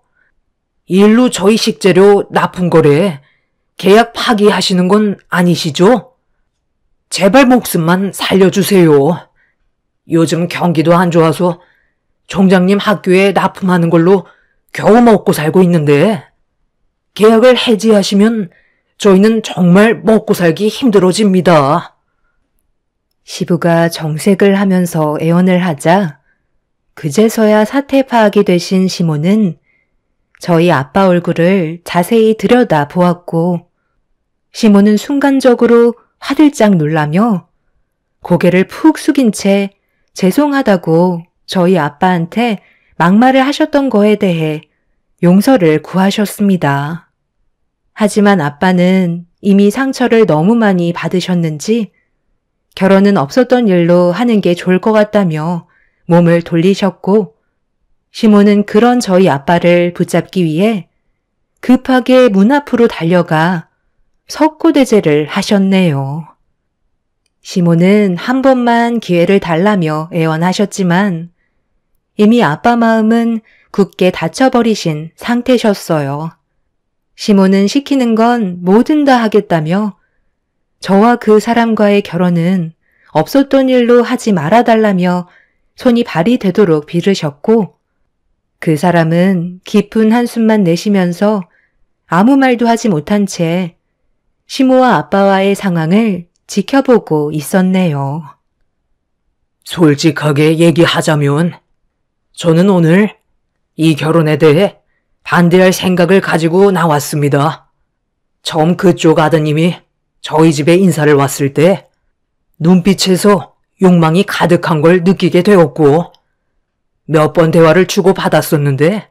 일로 저희 식재료 납품 거래 계약 파기하시는 건 아니시죠? 제발 목숨만 살려주세요. 요즘 경기도 안 좋아서 총장님 학교에 납품하는 걸로 겨우 먹고 살고 있는데 계약을 해지하시면 저희는 정말 먹고 살기 힘들어집니다. 시부가 정색을 하면서 애원을 하자 그제서야 사태 파악이 되신 시모는 저희 아빠 얼굴을 자세히 들여다 보았고 시몬은 순간적으로 화들짝 놀라며 고개를 푹 숙인 채 죄송하다고 저희 아빠한테 막말을 하셨던 거에 대해 용서를 구하셨습니다. 하지만 아빠는 이미 상처를 너무 많이 받으셨는지 결혼은 없었던 일로 하는 게 좋을 것 같다며 몸을 돌리셨고 시몬은 그런 저희 아빠를 붙잡기 위해 급하게 문 앞으로 달려가 석고대죄를 하셨네요. 시몬은 한 번만 기회를 달라며 애원하셨지만 이미 아빠 마음은 굳게 닫혀버리신 상태셨어요. 시몬은 시키는 건 뭐든 다 하겠다며 저와 그 사람과의 결혼은 없었던 일로 하지 말아달라며 손이 발이 되도록 빌으셨고 그 사람은 깊은 한숨만 내쉬면서 아무 말도 하지 못한 채 시모와 아빠와의 상황을 지켜보고 있었네요. 솔직하게 얘기하자면 저는 오늘 이 결혼에 대해 반대할 생각을 가지고 나왔습니다. 처음 그쪽 아드님이 저희 집에 인사를 왔을 때 눈빛에서 욕망이 가득한 걸 느끼게 되었고 몇 번 대화를 주고받았었는데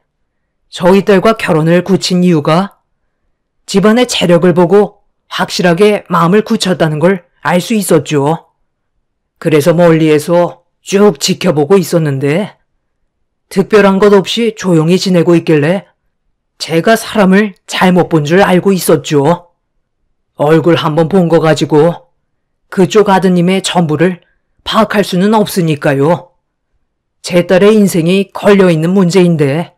저희 딸과 결혼을 굳힌 이유가 집안의 체력을 보고 확실하게 마음을 굳혔다는 걸 알 수 있었죠. 그래서 멀리에서 쭉 지켜보고 있었는데 특별한 것 없이 조용히 지내고 있길래 제가 사람을 잘못 본 줄 알고 있었죠. 얼굴 한번 본 거 가지고 그쪽 아드님의 전부를 파악할 수는 없으니까요. 제 딸의 인생이 걸려있는 문제인데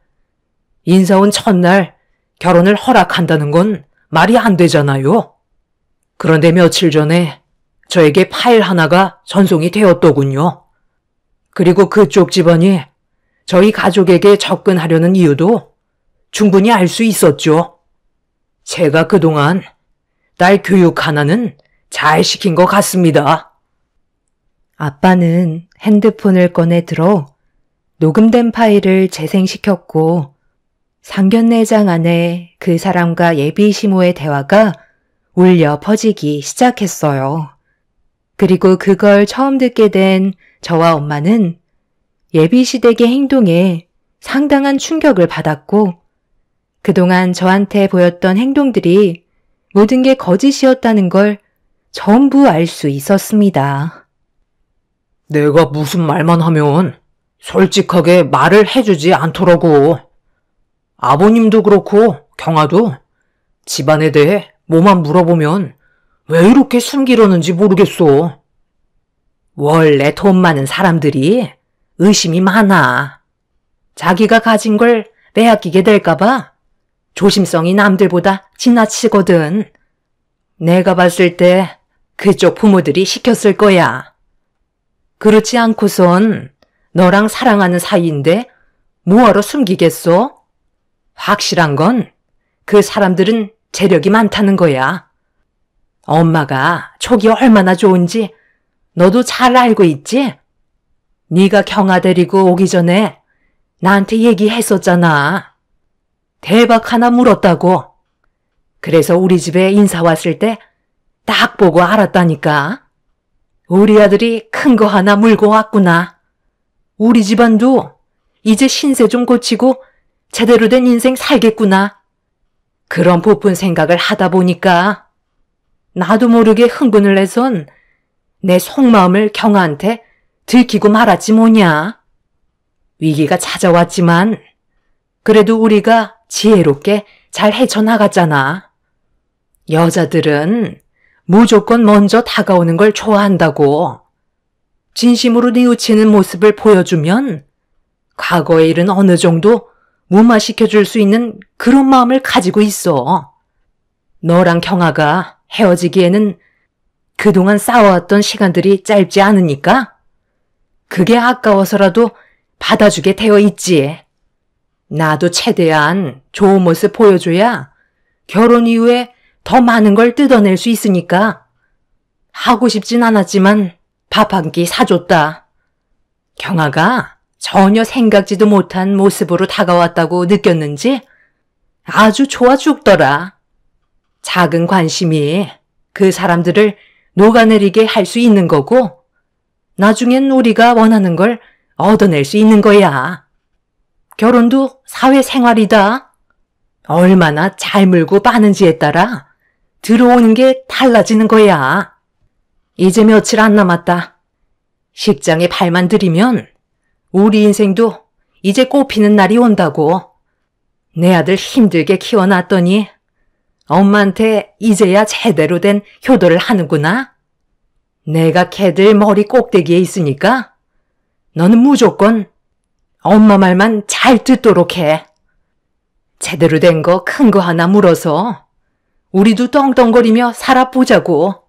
인사 온 첫날 결혼을 허락한다는 건 말이 안 되잖아요. 그런데 며칠 전에 저에게 파일 하나가 전송이 되었더군요. 그리고 그쪽 집안이 저희 가족에게 접근하려는 이유도 충분히 알 수 있었죠. 제가 그동안 딸 교육 하나는 잘 시킨 것 같습니다. 아빠는 핸드폰을 꺼내 들어 녹음된 파일을 재생시켰고 상견례장 안에 그 사람과 예비 시모의 대화가 울려 퍼지기 시작했어요. 그리고 그걸 처음 듣게 된 저와 엄마는 예비 시댁의 행동에 상당한 충격을 받았고 그동안 저한테 보였던 행동들이 모든 게 거짓이었다는 걸 전부 알 수 있었습니다. 내가 무슨 말만 하면 솔직하게 말을 해주지 않더라고. 아버님도 그렇고 경아도 집안에 대해 뭐만 물어보면 왜 이렇게 숨기려는지 모르겠어. 원래 돈 많은 사람들이 의심이 많아. 자기가 가진 걸 빼앗기게 될까봐 조심성이 남들보다 지나치거든. 내가 봤을 때 그쪽 부모들이 시켰을 거야. 그렇지 않고선 너랑 사랑하는 사이인데 뭐하러 숨기겠어? 확실한 건 그 사람들은 재력이 많다는 거야. 엄마가 촉이 얼마나 좋은지 너도 잘 알고 있지? 네가 경아 데리고 오기 전에 나한테 얘기했었잖아. 대박 하나 물었다고. 그래서 우리 집에 인사 왔을 때 딱 보고 알았다니까. 우리 아들이 큰 거 하나 물고 왔구나. 우리 집안도 이제 신세 좀 고치고 제대로 된 인생 살겠구나. 그런 부푼 생각을 하다 보니까 나도 모르게 흥분을 해선 내 속마음을 경아한테 들키고 말았지 뭐냐. 위기가 찾아왔지만 그래도 우리가 지혜롭게 잘 헤쳐나갔잖아. 여자들은 무조건 먼저 다가오는 걸 좋아한다고. 진심으로 뉘우치는 모습을 보여주면 과거의 일은 어느 정도 무마시켜줄 수 있는 그런 마음을 가지고 있어. 너랑 경아가 헤어지기에는 그동안 싸워왔던 시간들이 짧지 않으니까 그게 아까워서라도 받아주게 되어 있지. 나도 최대한 좋은 모습 보여줘야 결혼 이후에 더 많은 걸 뜯어낼 수 있으니까 하고 싶진 않았지만 밥 한 끼 사줬다. 경아가 전혀 생각지도 못한 모습으로 다가왔다고 느꼈는지 아주 좋아 죽더라. 작은 관심이 그 사람들을 녹아내리게 할 수 있는 거고, 나중엔 우리가 원하는 걸 얻어낼 수 있는 거야. 결혼도 사회생활이다. 얼마나 잘 물고 빠는지에 따라 들어오는 게 달라지는 거야. 이제 며칠 안 남았다. 식장에 발만 들이면 우리 인생도 이제 꽃피는 날이 온다고. 내 아들 힘들게 키워놨더니 엄마한테 이제야 제대로 된 효도를 하는구나. 내가 걔들 머리 꼭대기에 있으니까 너는 무조건 엄마 말만 잘 듣도록 해. 제대로 된 거 큰 거 하나 물어서 우리도 떵떵거리며 살아보자고.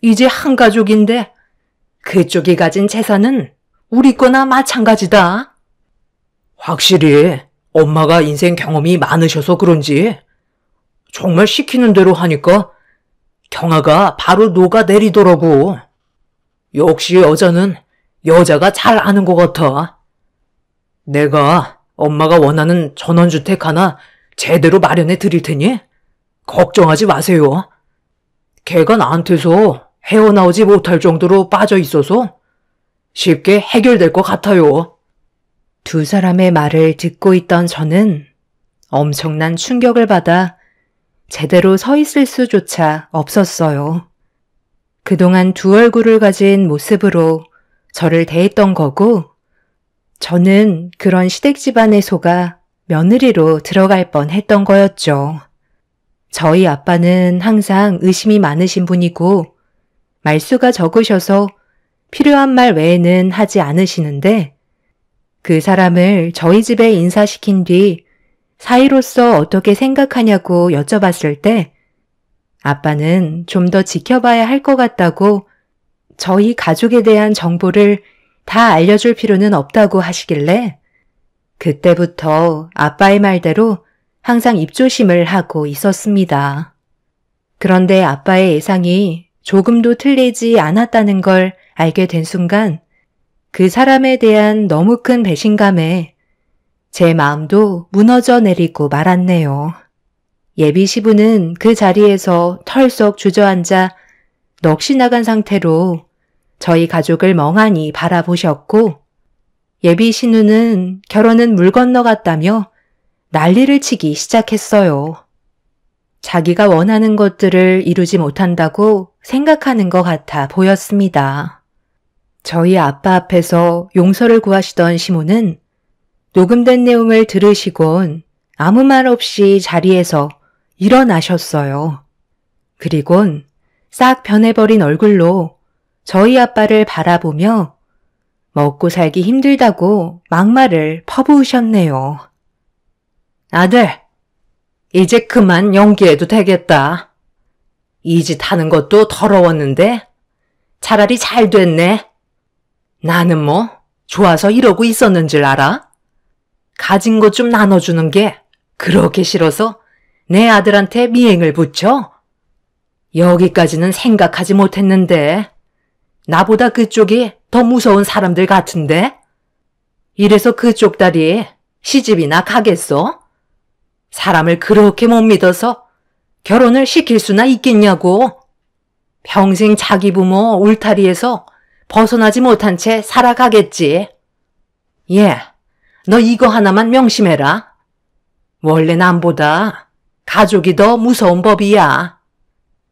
이제 한 가족인데 그쪽이 가진 재산은 우리 거나 마찬가지다. 확실히 엄마가 인생 경험이 많으셔서 그런지 정말 시키는 대로 하니까 경아가 바로 녹아내리더라고. 역시 여자는 여자가 잘 아는 것 같아. 내가 엄마가 원하는 전원주택 하나 제대로 마련해 드릴 테니 걱정하지 마세요. 걔가 나한테서 헤어나오지 못할 정도로 빠져 있어서 쉽게 해결될 것 같아요. 두 사람의 말을 듣고 있던 저는 엄청난 충격을 받아 제대로 서 있을 수조차 없었어요. 그동안 두 얼굴을 가진 모습으로 저를 대했던 거고, 저는 그런 시댁 집안에 속아 며느리로 들어갈 뻔했던 거였죠. 저희 아빠는 항상 의심이 많으신 분이고 말수가 적으셔서 필요한 말 외에는 하지 않으시는데, 그 사람을 저희 집에 인사시킨 뒤 사이로서 어떻게 생각하냐고 여쭤봤을 때 아빠는 좀 더 지켜봐야 할 것 같다고 저희 가족에 대한 정보를 다 알려줄 필요는 없다고 하시길래 그때부터 아빠의 말대로 항상 입조심을 하고 있었습니다. 그런데 아빠의 예상이 조금도 틀리지 않았다는 걸 알게 된 순간 그 사람에 대한 너무 큰 배신감에 제 마음도 무너져 내리고 말았네요. 예비 시부는 그 자리에서 털썩 주저앉아 넋이 나간 상태로 저희 가족을 멍하니 바라보셨고, 예비 신우는 결혼은 물 건너갔다며 난리를 치기 시작했어요. 자기가 원하는 것들을 이루지 못한다고 생각하는 것 같아 보였습니다. 저희 아빠 앞에서 용서를 구하시던 시모는 녹음된 내용을 들으시곤 아무 말 없이 자리에서 일어나셨어요. 그리곤 싹 변해버린 얼굴로 저희 아빠를 바라보며 먹고 살기 힘들다고 막말을 퍼부으셨네요. 아들, 이제 그만 연기해도 되겠다. 이 짓 하는 것도 더러웠는데 차라리 잘 됐네. 나는 뭐 좋아서 이러고 있었는 줄 알아? 가진 것 좀 나눠주는 게 그렇게 싫어서 내 아들한테 미행을 붙여? 여기까지는 생각하지 못했는데 나보다 그쪽이 더 무서운 사람들 같은데? 이래서 그쪽 딸이 시집이나 가겠어? 사람을 그렇게 못 믿어서 결혼을 시킬 수나 있겠냐고. 평생 자기 부모 울타리에서 벗어나지 못한 채 살아가겠지. 예, 너 이거 하나만 명심해라. 원래 남보다 가족이 더 무서운 법이야.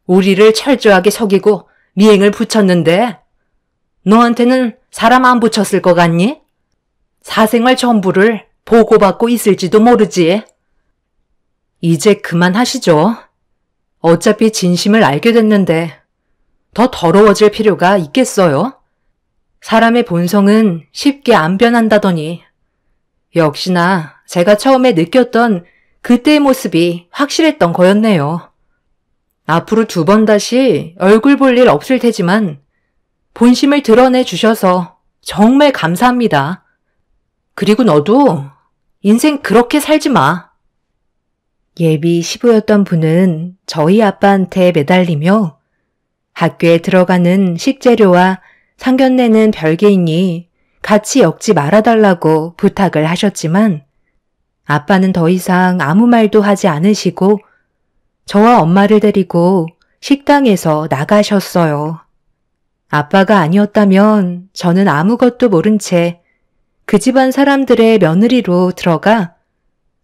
우리를 철저하게 속이고 미행을 붙였는데 너한테는 사람 안 붙였을 것 같니? 사생활 전부를 보고받고 있을지도 모르지. 이제 그만하시죠. 어차피 진심을 알게 됐는데 더 더러워질 필요가 있겠어요? 사람의 본성은 쉽게 안 변한다더니 역시나 제가 처음에 느꼈던 그때의 모습이 확실했던 거였네요. 앞으로 2번 다시 얼굴 볼 일 없을 테지만 본심을 드러내 주셔서 정말 감사합니다. 그리고 너도 인생 그렇게 살지 마. 예비 시부였던 분은 저희 아빠한테 매달리며 학교에 들어가는 식재료와 상견례는 별개이니 같이 엮지 말아달라고 부탁을 하셨지만 아빠는 더 이상 아무 말도 하지 않으시고 저와 엄마를 데리고 식당에서 나가셨어요. 아빠가 아니었다면 저는 아무것도 모른 채 그 집안 사람들의 며느리로 들어가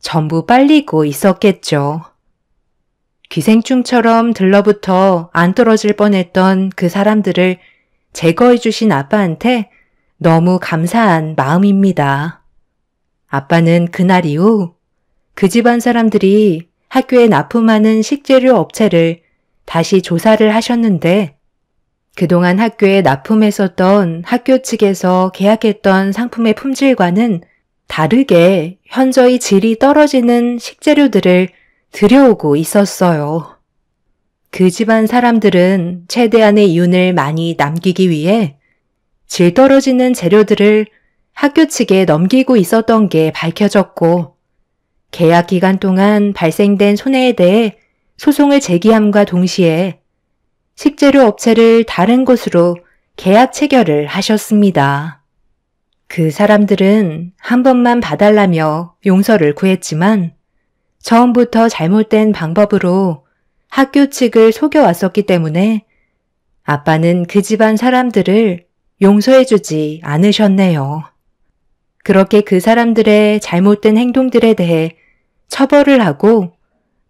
전부 빨리고 있었겠죠. 기생충처럼 들러붙어 안 떨어질 뻔했던 그 사람들을 제거해 주신 아빠한테 너무 감사한 마음입니다. 아빠는 그날 이후 그 집안 사람들이 학교에 납품하는 식재료 업체를 다시 조사를 하셨는데 그동안 학교에 납품했었던 학교 측에서 계약했던 상품의 품질과는 다르게 현저히 질이 떨어지는 식재료들을 들여오고 있었어요. 그 집안 사람들은 최대한의 이윤을 많이 남기기 위해 질 떨어지는 재료들을 학교 측에 넘기고 있었던 게 밝혀졌고 계약 기간 동안 발생된 손해에 대해 소송을 제기함과 동시에 식재료 업체를 다른 곳으로 계약 체결을 하셨습니다. 그 사람들은 한 번만 봐달라며 용서를 구했지만 처음부터 잘못된 방법으로 학교 측을 속여왔었기 때문에 아빠는 그 집안 사람들을 용서해주지 않으셨네요. 그렇게 그 사람들의 잘못된 행동들에 대해 처벌을 하고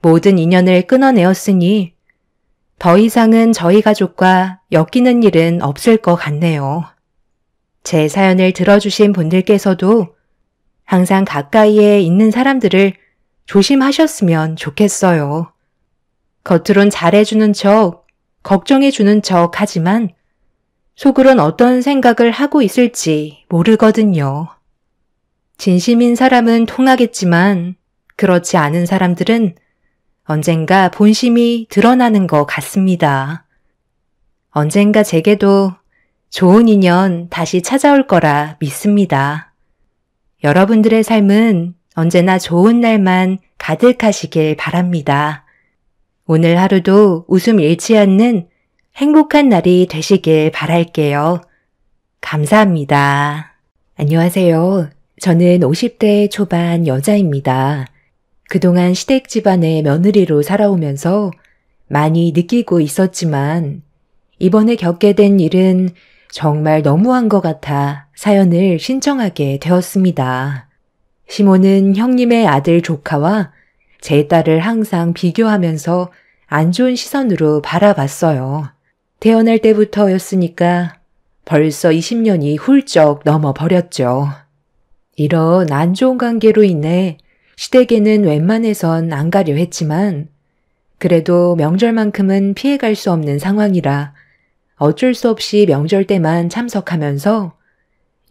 모든 인연을 끊어내었으니 더 이상은 저희 가족과 엮이는 일은 없을 것 같네요. 제 사연을 들어주신 분들께서도 항상 가까이에 있는 사람들을 조심하셨으면 좋겠어요. 겉으론 잘해주는 척, 걱정해주는 척 하지만 속으론 어떤 생각을 하고 있을지 모르거든요. 진심인 사람은 통하겠지만 그렇지 않은 사람들은 언젠가 본심이 드러나는 것 같습니다. 언젠가 제게도 좋은 인연 다시 찾아올 거라 믿습니다. 여러분들의 삶은 언제나 좋은 날만 가득하시길 바랍니다. 오늘 하루도 웃음 잃지 않는 행복한 날이 되시길 바랄게요. 감사합니다. 안녕하세요. 저는 50대 초반 여자입니다. 그동안 시댁 집안의 며느리로 살아오면서 많이 느끼고 있었지만 이번에 겪게 된 일은 정말 너무한 것 같아 사연을 신청하게 되었습니다. 시모는 형님의 아들 조카와 제 딸을 항상 비교하면서 안 좋은 시선으로 바라봤어요. 태어날 때부터였으니까 벌써 20년이 훌쩍 넘어버렸죠. 이런 안 좋은 관계로 인해 시댁에는 웬만해선 안 가려 했지만 그래도 명절만큼은 피해갈 수 없는 상황이라 어쩔 수 없이 명절 때만 참석하면서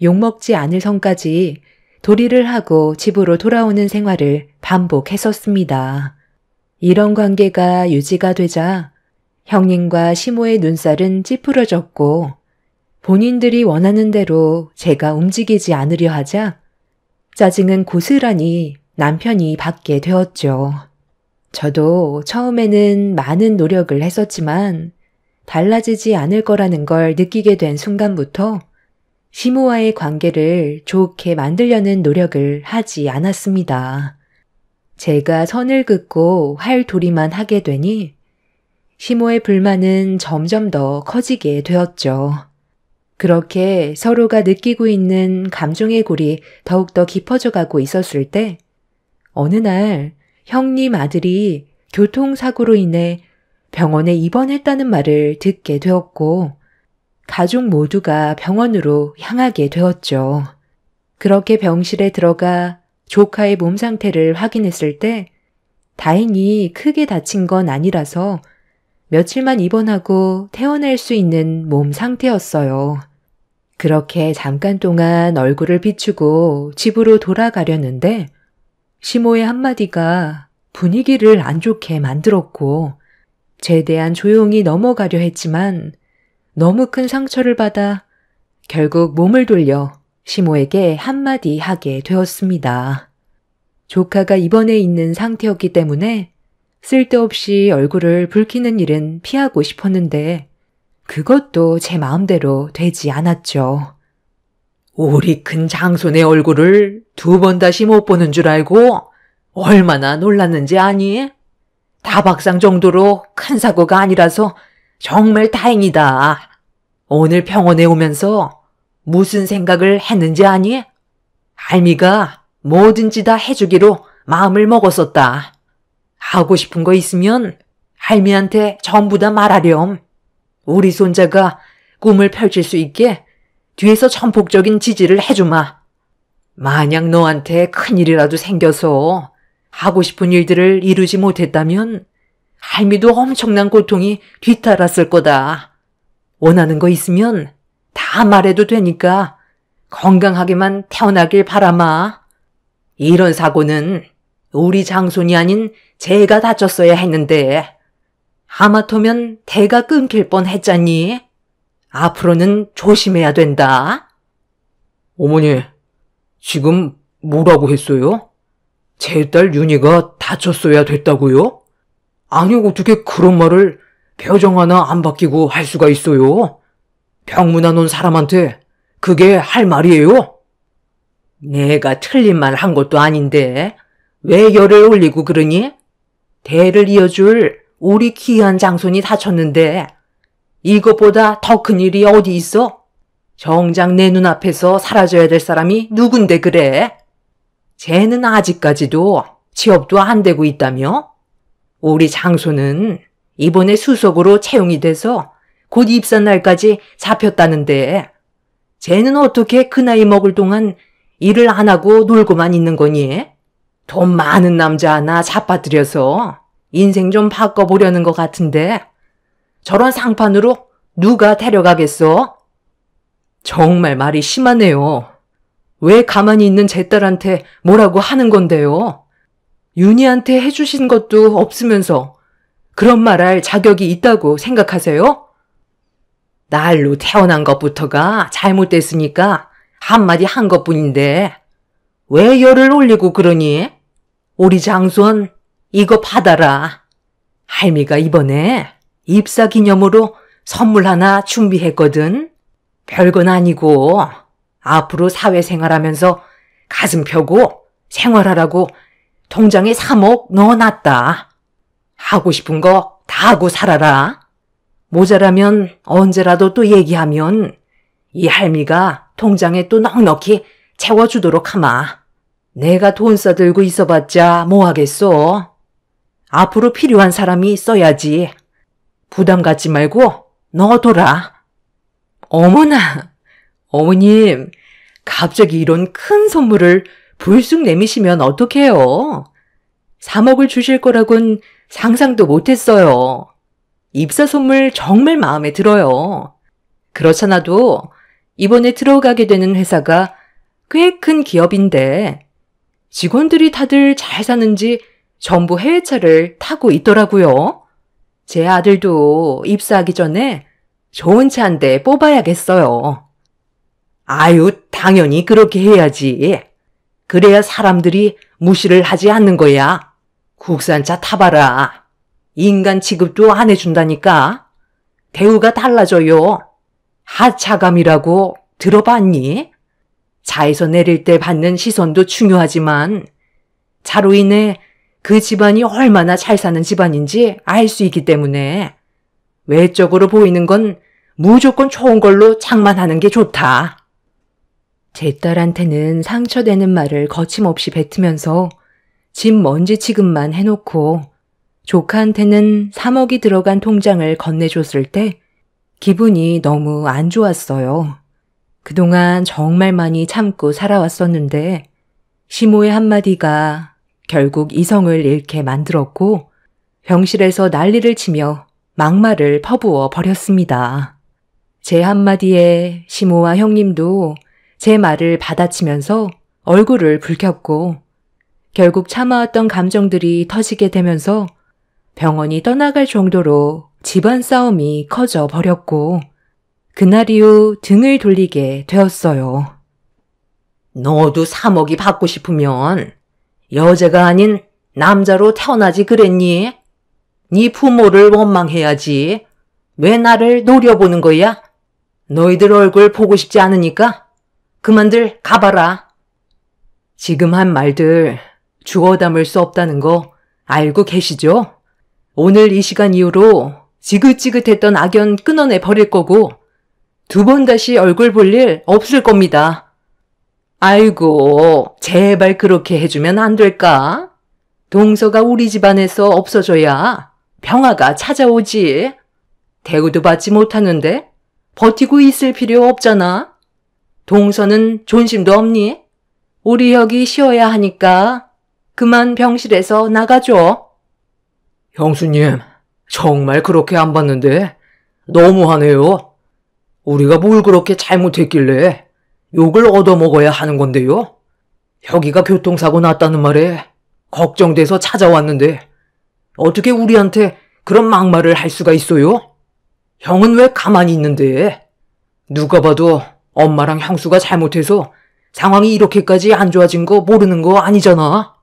욕먹지 않을 선까지 도리를 하고 집으로 돌아오는 생활을 반복했었습니다. 이런 관계가 유지가 되자 형님과 시모의 눈살은 찌푸려졌고 본인들이 원하는 대로 제가 움직이지 않으려 하자 짜증은 고스란히 남편이 받게 되었죠. 저도 처음에는 많은 노력을 했었지만 달라지지 않을 거라는 걸 느끼게 된 순간부터 시모와의 관계를 좋게 만들려는 노력을 하지 않았습니다. 제가 선을 긋고 할 도리만 하게 되니 시모의 불만은 점점 더 커지게 되었죠. 그렇게 서로가 느끼고 있는 감정의 골이 더욱더 깊어져 가고 있었을 때 어느 날 형님 아들이 교통사고로 인해 병원에 입원했다는 말을 듣게 되었고 가족 모두가 병원으로 향하게 되었죠. 그렇게 병실에 들어가 조카의 몸 상태를 확인했을 때 다행히 크게 다친 건 아니라서 며칠만 입원하고 퇴원할 수 있는 몸 상태였어요. 그렇게 잠깐 동안 얼굴을 비추고 집으로 돌아가려는데 시모의 한마디가 분위기를 안 좋게 만들었고 최대한 조용히 넘어가려 했지만 너무 큰 상처를 받아 결국 몸을 돌려 시모에게 한마디 하게 되었습니다. 조카가 입원해 있는 상태였기 때문에 쓸데없이 얼굴을 붉히는 일은 피하고 싶었는데 그것도 제 마음대로 되지 않았죠. 우리 큰 장손의 얼굴을 두 번 다시 못 보는 줄 알고 얼마나 놀랐는지 아니? 다박상 정도로 큰 사고가 아니라서 정말 다행이다. 오늘 병원에 오면서 무슨 생각을 했는지 아니? 할미가 뭐든지 다 해주기로 마음을 먹었었다. 하고 싶은 거 있으면 할미한테 전부 다 말하렴. 우리 손자가 꿈을 펼칠 수 있게 뒤에서 전폭적인 지지를 해주마. 만약 너한테 큰일이라도 생겨서 하고 싶은 일들을 이루지 못했다면 할미도 엄청난 고통이 뒤따랐을 거다. 원하는 거 있으면 다 말해도 되니까 건강하게만 태어나길 바라마. 이런 사고는 우리 장손이 아닌 제가 다쳤어야 했는데 하마터면 대가 끊길 뻔했잖니. 앞으로는 조심해야 된다. 어머니, 지금 뭐라고 했어요? 제 딸 윤희가 다쳤어야 됐다고요? 아니, 어떻게 그런 말을 표정 하나 안 바뀌고 할 수가 있어요? 병문안 온 사람한테 그게 할 말이에요? 내가 틀린 말 한 것도 아닌데 왜 열을 올리고 그러니? 대를 이어줄 우리 귀한 장손이 다쳤는데 이것보다 더 큰 일이 어디 있어? 정작 내 눈앞에서 사라져야 될 사람이 누군데 그래? 쟤는 아직까지도 취업도 안 되고 있다며? 우리 장손은 이번에 수석으로 채용이 돼서 곧 입사 날까지 잡혔다는데 쟤는 어떻게 그 나이 먹을 동안 일을 안 하고 놀고만 있는 거니? 돈 많은 남자 하나 잡아들여서 인생 좀 바꿔보려는 것 같은데 저런 상판으로 누가 데려가겠어? 정말 말이 심하네요. 왜 가만히 있는 제 딸한테 뭐라고 하는 건데요? 윤희한테 해주신 것도 없으면서 그런 말할 자격이 있다고 생각하세요? 날로 태어난 것부터가 잘못됐으니까 한마디 한 것뿐인데 왜 열을 올리고 그러니? 우리 장손 이거 받아라. 할미가 이번에 입사 기념으로 선물 하나 준비했거든. 별건 아니고 앞으로 사회생활하면서 가슴 펴고 생활하라고 통장에 3억 넣어놨다. 하고 싶은 거 다 하고 살아라. 모자라면 언제라도 또 얘기하면 이 할미가 통장에 또 넉넉히 채워주도록 하마. 내가 돈 써들고 있어봤자 뭐하겠어. 앞으로 필요한 사람이 있어야지. 부담 갖지 말고 넣어둬라. 어머나, 어머님, 갑자기 이런 큰 선물을 불쑥 내미시면 어떡해요? 3억을 주실 거라곤 상상도 못했어요. 입사 선물 정말 마음에 들어요. 그렇잖아도 이번에 들어가게 되는 회사가 꽤 큰 기업인데 직원들이 다들 잘 사는지 전부 해외차를 타고 있더라고요. 제 아들도 입사하기 전에 좋은 차 한 대 뽑아야겠어요. 아유, 당연히 그렇게 해야지. 그래야 사람들이 무시를 하지 않는 거야. 국산차 타봐라. 인간 취급도 안 해준다니까. 대우가 달라져요. 하차감이라고 들어봤니? 차에서 내릴 때 받는 시선도 중요하지만 차로 인해 그 집안이 얼마나 잘 사는 집안인지 알 수 있기 때문에 외적으로 보이는 건 무조건 좋은 걸로 장만하는 게 좋다. 제 딸한테는 상처되는 말을 거침없이 뱉으면서 집 먼지 취급만 해놓고 조카한테는 3억이 들어간 통장을 건네줬을 때 기분이 너무 안 좋았어요. 그동안 정말 많이 참고 살아왔었는데 시모의 한마디가 결국 이성을 잃게 만들었고 병실에서 난리를 치며 막말을 퍼부어 버렸습니다. 제 한마디에 시모와 형님도 제 말을 받아치면서 얼굴을 붉혔고 결국 참아왔던 감정들이 터지게 되면서 병원이 떠나갈 정도로 집안 싸움이 커져 버렸고 그날 이후 등을 돌리게 되었어요. 너도 3억이 받고 싶으면 여자가 아닌 남자로 태어나지 그랬니? 네 부모를 원망해야지. 왜 나를 노려보는 거야? 너희들 얼굴 보고 싶지 않으니까 그만들 가봐라. 지금 한 말들 주워 담을 수 없다는 거 알고 계시죠? 오늘 이 시간 이후로 지긋지긋했던 악연 끊어내 버릴 거고 2번 다시 얼굴 볼 일 없을 겁니다. 아이고, 제발 그렇게 해주면 안 될까? 동서가 우리 집안에서 없어져야 평화가 찾아오지. 대우도 받지 못하는데 버티고 있을 필요 없잖아. 동서는 존심도 없니? 우리 혁이 쉬어야 하니까 그만 병실에서 나가줘. 형수님, 정말 그렇게 안 봤는데 너무하네요. 우리가 뭘 그렇게 잘못했길래 욕을 얻어먹어야 하는 건데요. 혁이가 교통사고 났다는 말에 걱정돼서 찾아왔는데 어떻게 우리한테 그런 막말을 할 수가 있어요? 형은 왜 가만히 있는데? 누가 봐도 엄마랑 형수가 잘못해서 상황이 이렇게까지 안 좋아진 거 모르는 거 아니잖아.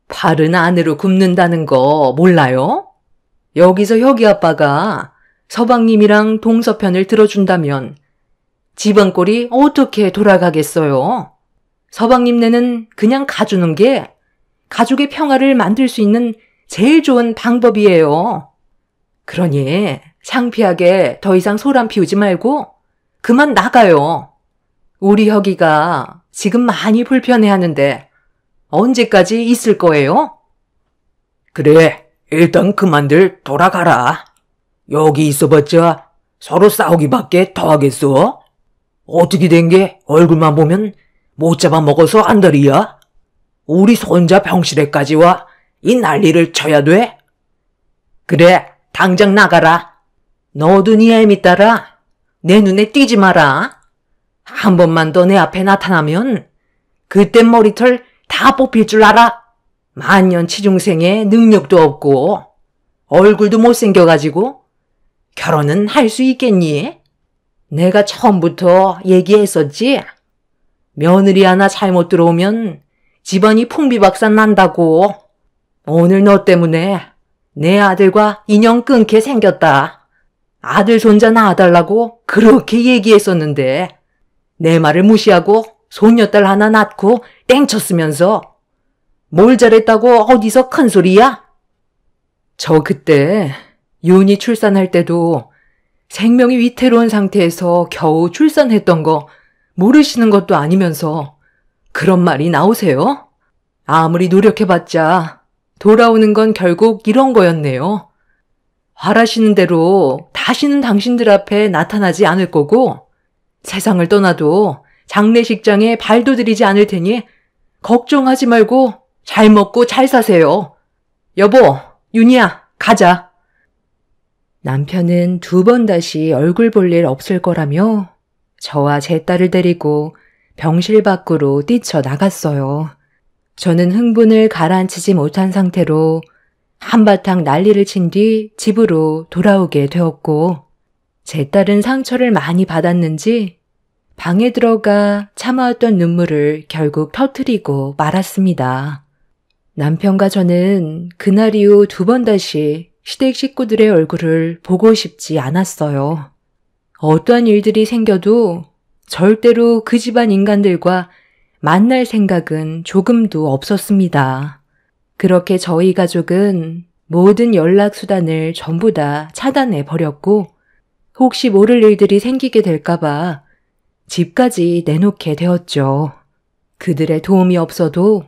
팔은 안으로 굽는다는 거 몰라요? 여기서 혁이 아빠가 서방님이랑 동서 편을 들어준다면 집안 꼴이 어떻게 돌아가겠어요? 서방님네는 그냥 가주는 게 가족의 평화를 만들 수 있는 제일 좋은 방법이에요. 그러니 창피하게 더 이상 소란 피우지 말고 그만 나가요. 우리 혁이가 지금 많이 불편해하는데 언제까지 있을 거예요? 그래, 일단 그만들 돌아가라. 여기 있어봤자 서로 싸우기밖에 더 하겠어? 어떻게 된 게 얼굴만 보면 못 잡아먹어서 안달이야? 우리 손자 병실에까지 와 이 난리를 쳐야 돼? 그래, 당장 나가라. 너도 네 애미 따라 내 눈에 띄지 마라. 한 번만 더 내 앞에 나타나면 그땐 머리털 다 뽑힐 줄 알아. 만년치중생에 능력도 없고 얼굴도 못생겨가지고 결혼은 할 수 있겠니? 내가 처음부터 얘기했었지. 며느리 하나 잘못 들어오면 집안이 풍비박산 난다고. 오늘 너 때문에 내 아들과 인연 끊게 생겼다. 아들 손자 낳아달라고 그렇게 얘기했었는데 내 말을 무시하고 손녀딸 하나 낳고 땡쳤으면서 뭘 잘했다고 어디서 큰소리야? 저 그때 윤희 출산할 때도 생명이 위태로운 상태에서 겨우 출산했던 거 모르시는 것도 아니면서 그런 말이 나오세요? 아무리 노력해봤자 돌아오는 건 결국 이런 거였네요. 바라시는 대로 다시는 당신들 앞에 나타나지 않을 거고 세상을 떠나도 장례식장에 발도 들이지 않을 테니 걱정하지 말고 잘 먹고 잘 사세요. 여보, 윤희야, 가자. 남편은 2번 다시 얼굴 볼 일 없을 거라며 저와 제 딸을 데리고 병실 밖으로 뛰쳐나갔어요. 저는 흥분을 가라앉히지 못한 상태로 한바탕 난리를 친 뒤 집으로 돌아오게 되었고 제 딸은 상처를 많이 받았는지 방에 들어가 참아왔던 눈물을 결국 터뜨리고 말았습니다. 남편과 저는 그날 이후 2번 다시 시댁 식구들의 얼굴을 보고 싶지 않았어요. 어떠한 일들이 생겨도 절대로 그 집안 인간들과 만날 생각은 조금도 없었습니다. 그렇게 저희 가족은 모든 연락수단을 전부 다 차단해 버렸고 혹시 모를 일들이 생기게 될까봐 집까지 내놓게 되었죠. 그들의 도움이 없어도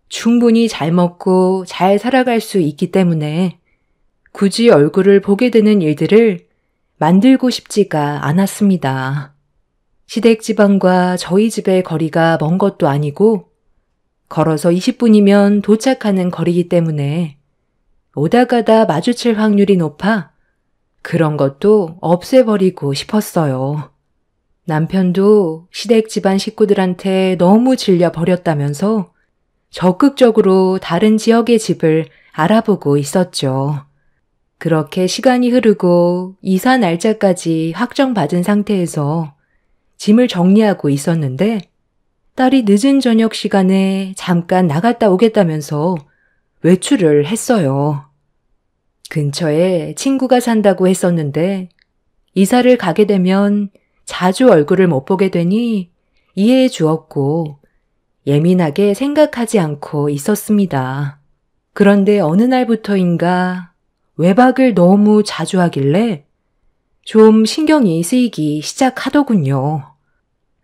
충분히 잘 먹고 잘 살아갈 수 있기 때문에 굳이 얼굴을 보게 되는 일들을 만들고 싶지가 않았습니다. 시댁 집안과 저희 집의 거리가 먼 것도 아니고 걸어서 20분이면 도착하는 거리이기 때문에 오다 가다 마주칠 확률이 높아 그런 것도 없애버리고 싶었어요. 남편도 시댁 집안 식구들한테 너무 질려버렸다면서 적극적으로 다른 지역의 집을 알아보고 있었죠. 그렇게 시간이 흐르고 이사 날짜까지 확정받은 상태에서 짐을 정리하고 있었는데 딸이 늦은 저녁 시간에 잠깐 나갔다 오겠다면서 외출을 했어요. 근처에 친구가 산다고 했었는데 이사를 가게 되면 자주 얼굴을 못 보게 되니 이해해 주었고 예민하게 생각하지 않고 있었습니다. 그런데 어느 날부터인가 외박을 너무 자주 하길래 좀 신경이 쓰이기 시작하더군요.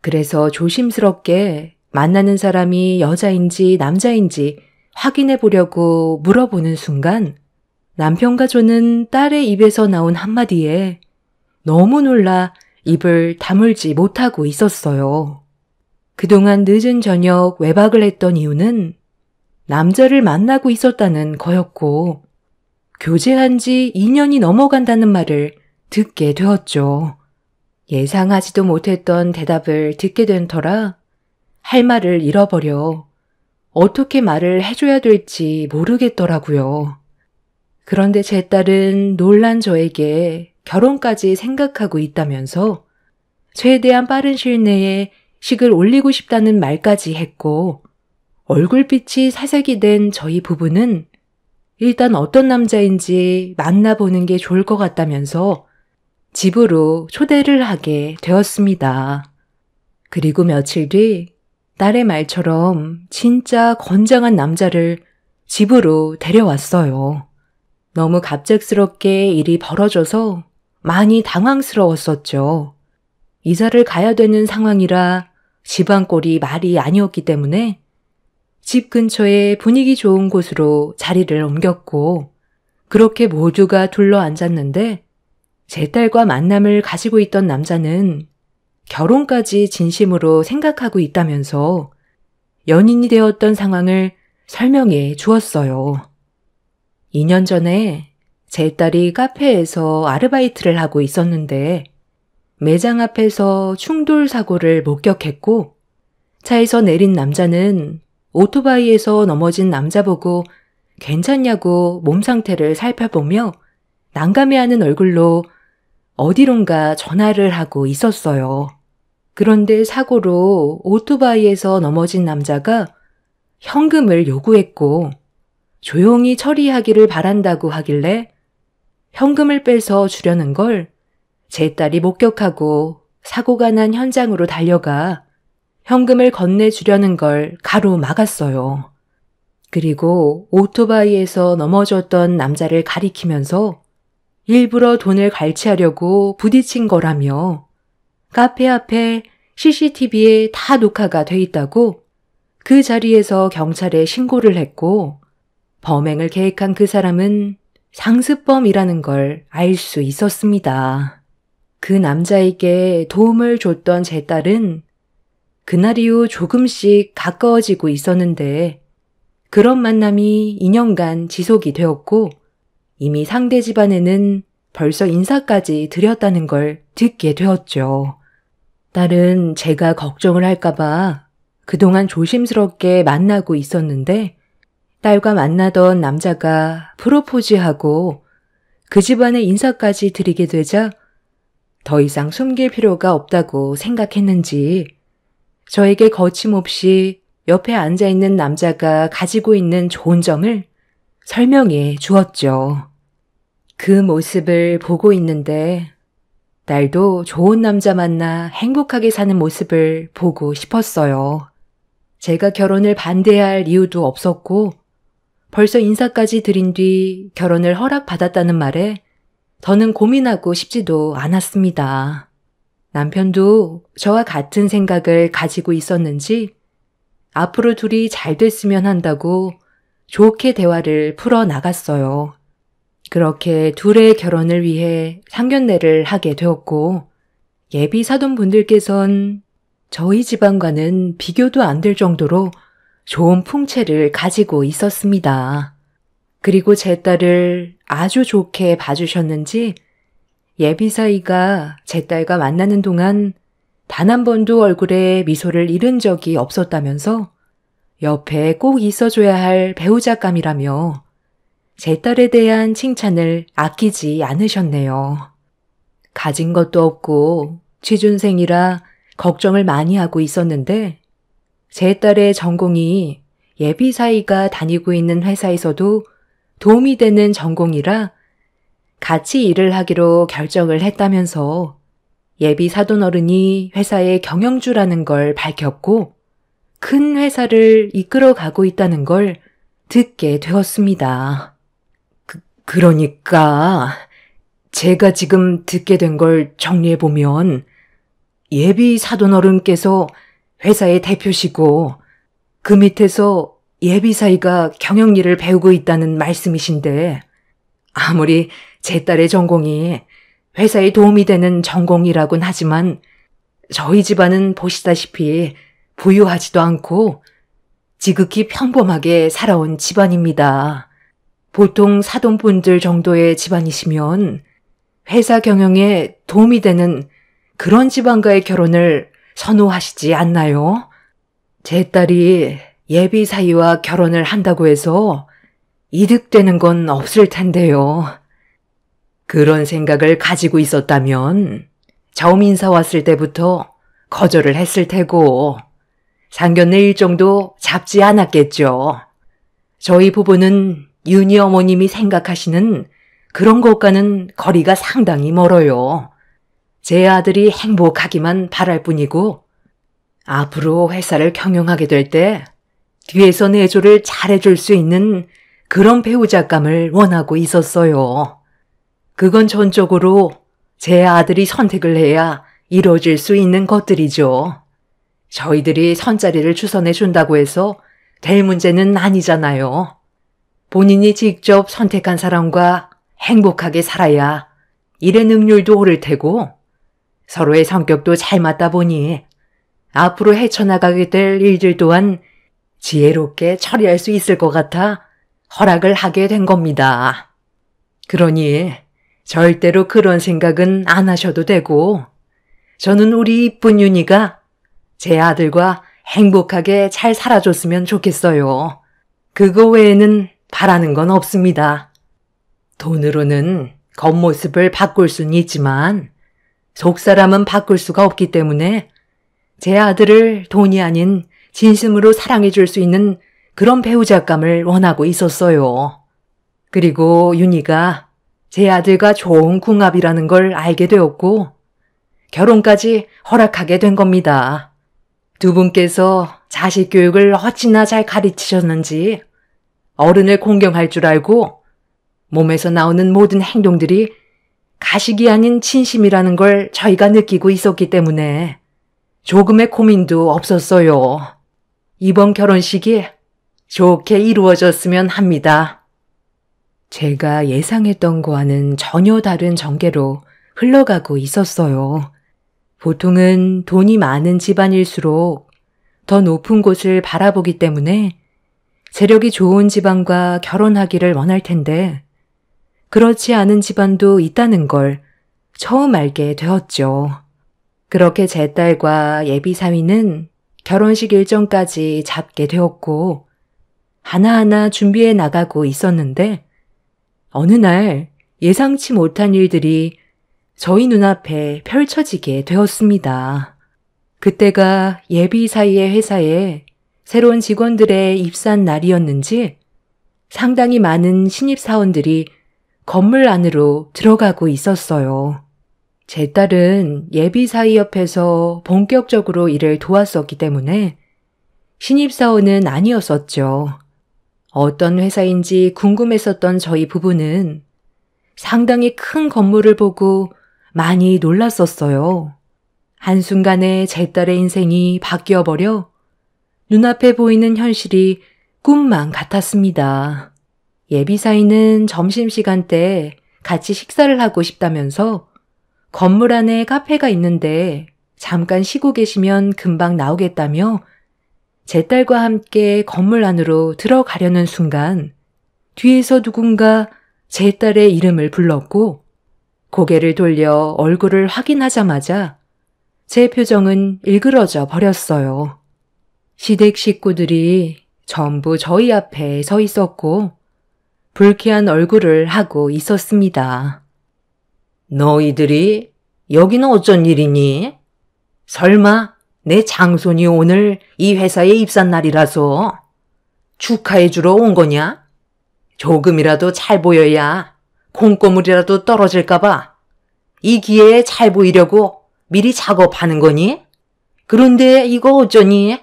그래서 조심스럽게 만나는 사람이 여자인지 남자인지 확인해 보려고 물어보는 순간 남편과 저는 딸의 입에서 나온 한마디에 너무 놀라 입을 다물지 못하고 있었어요. 그동안 늦은 저녁 외박을 했던 이유는 남자를 만나고 있었다는 거였고 교제한 지 2년이 넘어간다는 말을 듣게 되었죠. 예상하지도 못했던 대답을 듣게 된 터라 할 말을 잃어버려 어떻게 말을 해줘야 될지 모르겠더라고요. 그런데 제 딸은 놀란 저에게 결혼까지 생각하고 있다면서 최대한 빠른 시일 내에 식을 올리고 싶다는 말까지 했고 얼굴빛이 사색이 된 저희 부부는 일단 어떤 남자인지 만나보는 게 좋을 것 같다면서 집으로 초대를 하게 되었습니다. 그리고 며칠 뒤 딸의 말처럼 진짜 건장한 남자를 집으로 데려왔어요. 너무 갑작스럽게 일이 벌어져서 많이 당황스러웠었죠. 이사를 가야 되는 상황이라 집안꼴이 말이 아니었기 때문에 집 근처에 분위기 좋은 곳으로 자리를 옮겼고 그렇게 모두가 둘러앉았는데 제 딸과 만남을 가지고 있던 남자는 결혼까지 진심으로 생각하고 있다면서 연인이 되었던 상황을 설명해 주었어요. 2년 전에 제 딸이 카페에서 아르바이트를 하고 있었는데 매장 앞에서 충돌 사고를 목격했고 차에서 내린 남자는 오토바이에서 넘어진 남자 보고 괜찮냐고 몸 상태를 살펴보며 난감해하는 얼굴로 어디론가 전화를 하고 있었어요. 그런데 사고로 오토바이에서 넘어진 남자가 현금을 요구했고 조용히 처리하기를 바란다고 하길래 현금을 빼서 주려는 걸 제 딸이 목격하고 사고가 난 현장으로 달려가 현금을 건네주려는 걸 가로막았어요. 그리고 오토바이에서 넘어졌던 남자를 가리키면서 일부러 돈을 갈취하려고 부딪힌 거라며 카페 앞에 CCTV에 다 녹화가 돼 있다고 그 자리에서 경찰에 신고를 했고 범행을 계획한 그 사람은 상습범이라는 걸 알 수 있었습니다. 그 남자에게 도움을 줬던 제 딸은 그날 이후 조금씩 가까워지고 있었는데 그런 만남이 2년간 지속이 되었고 이미 상대 집안에는 벌써 인사까지 드렸다는 걸 듣게 되었죠. 딸은 제가 걱정을 할까봐 그동안 조심스럽게 만나고 있었는데 딸과 만나던 남자가 프로포즈하고 그 집안에 인사까지 드리게 되자 더 이상 숨길 필요가 없다고 생각했는지 저에게 거침없이 옆에 앉아있는 남자가 가지고 있는 좋은 점을 설명해 주었죠. 그 모습을 보고 있는데 딸도 좋은 남자 만나 행복하게 사는 모습을 보고 싶었어요. 제가 결혼을 반대할 이유도 없었고 벌써 인사까지 드린 뒤 결혼을 허락받았다는 말에 더는 고민하고 싶지도 않았습니다. 남편도 저와 같은 생각을 가지고 있었는지 앞으로 둘이 잘 됐으면 한다고 좋게 대화를 풀어나갔어요. 그렇게 둘의 결혼을 위해 상견례를 하게 되었고 예비 사돈분들께선 저희 집안과는 비교도 안 될 정도로 좋은 풍채를 가지고 있었습니다. 그리고 제 딸을 아주 좋게 봐주셨는지 예비사이가 제 딸과 만나는 동안 단 한 번도 얼굴에 미소를 잃은 적이 없었다면서 옆에 꼭 있어줘야 할 배우자감이라며 제 딸에 대한 칭찬을 아끼지 않으셨네요. 가진 것도 없고 취준생이라 걱정을 많이 하고 있었는데 제 딸의 전공이 예비사이가 다니고 있는 회사에서도 도움이 되는 전공이라 같이 일을 하기로 결정을 했다면서 예비 사돈어른이 회사의 경영주라는 걸 밝혔고 큰 회사를 이끌어가고 있다는 걸 듣게 되었습니다. 그러니까 제가 지금 듣게 된 걸 정리해보면 예비 사돈어른께서 회사의 대표시고 그 밑에서 예비 사위가 경영일을 배우고 있다는 말씀이신데 아무리 제 딸의 전공이 회사에 도움이 되는 전공이라곤 하지만 저희 집안은 보시다시피 부유하지도 않고 지극히 평범하게 살아온 집안입니다. 보통 사돈분들 정도의 집안이시면 회사 경영에 도움이 되는 그런 집안과의 결혼을 선호하시지 않나요? 제 딸이 예비 사위와 결혼을 한다고 해서 이득되는 건 없을 텐데요. 그런 생각을 가지고 있었다면 처음 인사 왔을 때부터 거절을 했을 테고 상견례 일정도 잡지 않았겠죠. 저희 부부는 윤희 어머님이 생각하시는 그런 것과는 거리가 상당히 멀어요. 제 아들이 행복하기만 바랄 뿐이고 앞으로 회사를 경영하게 될 때 뒤에서 내조를 잘해줄 수 있는 그런 배우자감을 원하고 있었어요. 그건 전적으로 제 아들이 선택을 해야 이루어질 수 있는 것들이죠. 저희들이 선자리를 추선해 준다고 해서 될 문제는 아니잖아요. 본인이 직접 선택한 사람과 행복하게 살아야 일의 능률도 오를 테고 서로의 성격도 잘 맞다 보니 앞으로 헤쳐나가게 될 일들 또한 지혜롭게 처리할 수 있을 것 같아 허락을 하게 된 겁니다. 그러니 절대로 그런 생각은 안 하셔도 되고 저는 우리 이쁜 윤희가 제 아들과 행복하게 잘 살아줬으면 좋겠어요. 그거 외에는 바라는 건 없습니다. 돈으로는 겉모습을 바꿀 수는 있지만 속사람은 바꿀 수가 없기 때문에 제 아들을 돈이 아닌 진심으로 사랑해 줄 수 있는 그런 배우자감을 원하고 있었어요. 그리고 윤희가 제 아들과 좋은 궁합이라는 걸 알게 되었고 결혼까지 허락하게 된 겁니다. 두 분께서 자식 교육을 어찌나 잘 가르치셨는지 어른을 공경할 줄 알고 몸에서 나오는 모든 행동들이 가식이 아닌 진심이라는 걸 저희가 느끼고 있었기 때문에 조금의 고민도 없었어요. 이번 결혼식이 좋게 이루어졌으면 합니다. 제가 예상했던 거와는 전혀 다른 전개로 흘러가고 있었어요. 보통은 돈이 많은 집안일수록 더 높은 곳을 바라보기 때문에 재력이 좋은 집안과 결혼하기를 원할 텐데 그렇지 않은 집안도 있다는 걸 처음 알게 되었죠. 그렇게 제 딸과 예비 사위는 결혼식 일정까지 잡게 되었고 하나하나 준비해 나가고 있었는데 어느 날 예상치 못한 일들이 저희 눈앞에 펼쳐지게 되었습니다. 그때가 예비 사위의 회사에 새로운 직원들의 입사한 날이었는지 상당히 많은 신입사원들이 건물 안으로 들어가고 있었어요. 제 딸은 예비 사위 옆에서 본격적으로 일을 도왔었기 때문에 신입사원은 아니었었죠. 어떤 회사인지 궁금했었던 저희 부부는 상당히 큰 건물을 보고 많이 놀랐었어요. 한순간에 제 딸의 인생이 바뀌어버려 눈앞에 보이는 현실이 꿈만 같았습니다. 예비 사위는 점심시간 때 같이 식사를 하고 싶다면서 건물 안에 카페가 있는데 잠깐 쉬고 계시면 금방 나오겠다며 제 딸과 함께 건물 안으로 들어가려는 순간 뒤에서 누군가 제 딸의 이름을 불렀고 고개를 돌려 얼굴을 확인하자마자 제 표정은 일그러져 버렸어요. 시댁 식구들이 전부 저희 앞에 서 있었고 불쾌한 얼굴을 하고 있었습니다. 너희들이 여기는 어쩐 일이니? 설마 내 장손이 오늘 이 회사에 입사한 날이라서 축하해주러 온 거냐? 조금이라도 잘 보여야 콩고물이라도 떨어질까봐 이 기회에 잘 보이려고 미리 작업하는 거니? 그런데 이거 어쩌니?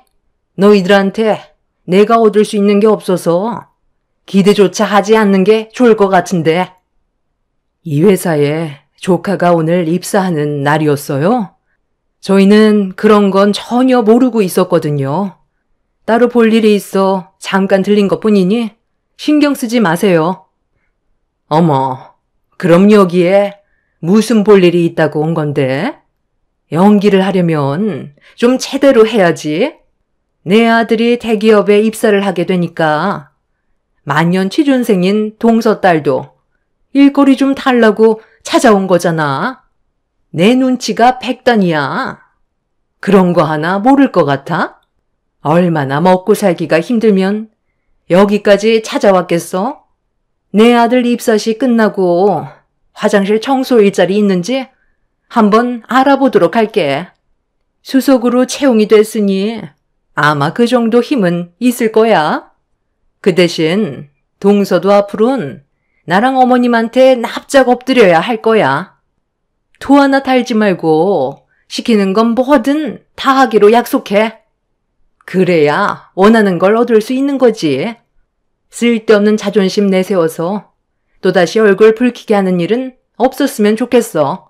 너희들한테 내가 얻을 수 있는 게 없어서 기대조차 하지 않는 게 좋을 것 같은데. 이 회사에 조카가 오늘 입사하는 날이었어요. 저희는 그런 건 전혀 모르고 있었거든요. 따로 볼 일이 있어 잠깐 들린 것뿐이니 신경 쓰지 마세요. 어머, 그럼 여기에 무슨 볼 일이 있다고 온 건데? 연기를 하려면 좀 제대로 해야지. 내 아들이 대기업에 입사를 하게 되니까 만년 취준생인 동서 딸도 일거리 좀 달라고 찾아온 거잖아. 내 눈치가 백단이야. 그런 거 하나 모를 것 같아? 얼마나 먹고 살기가 힘들면 여기까지 찾아왔겠어? 내 아들 입사시 끝나고 화장실 청소 일자리 있는지 한번 알아보도록 할게. 수석으로 채용이 됐으니 아마 그 정도 힘은 있을 거야. 그 대신 동서도 앞으로는 나랑 어머님한테 납작 엎드려야 할 거야. 토 하나 달지 말고 시키는 건 뭐든 다 하기로 약속해. 그래야 원하는 걸 얻을 수 있는 거지. 쓸데없는 자존심 내세워서 또다시 얼굴 붉히게 하는 일은 없었으면 좋겠어.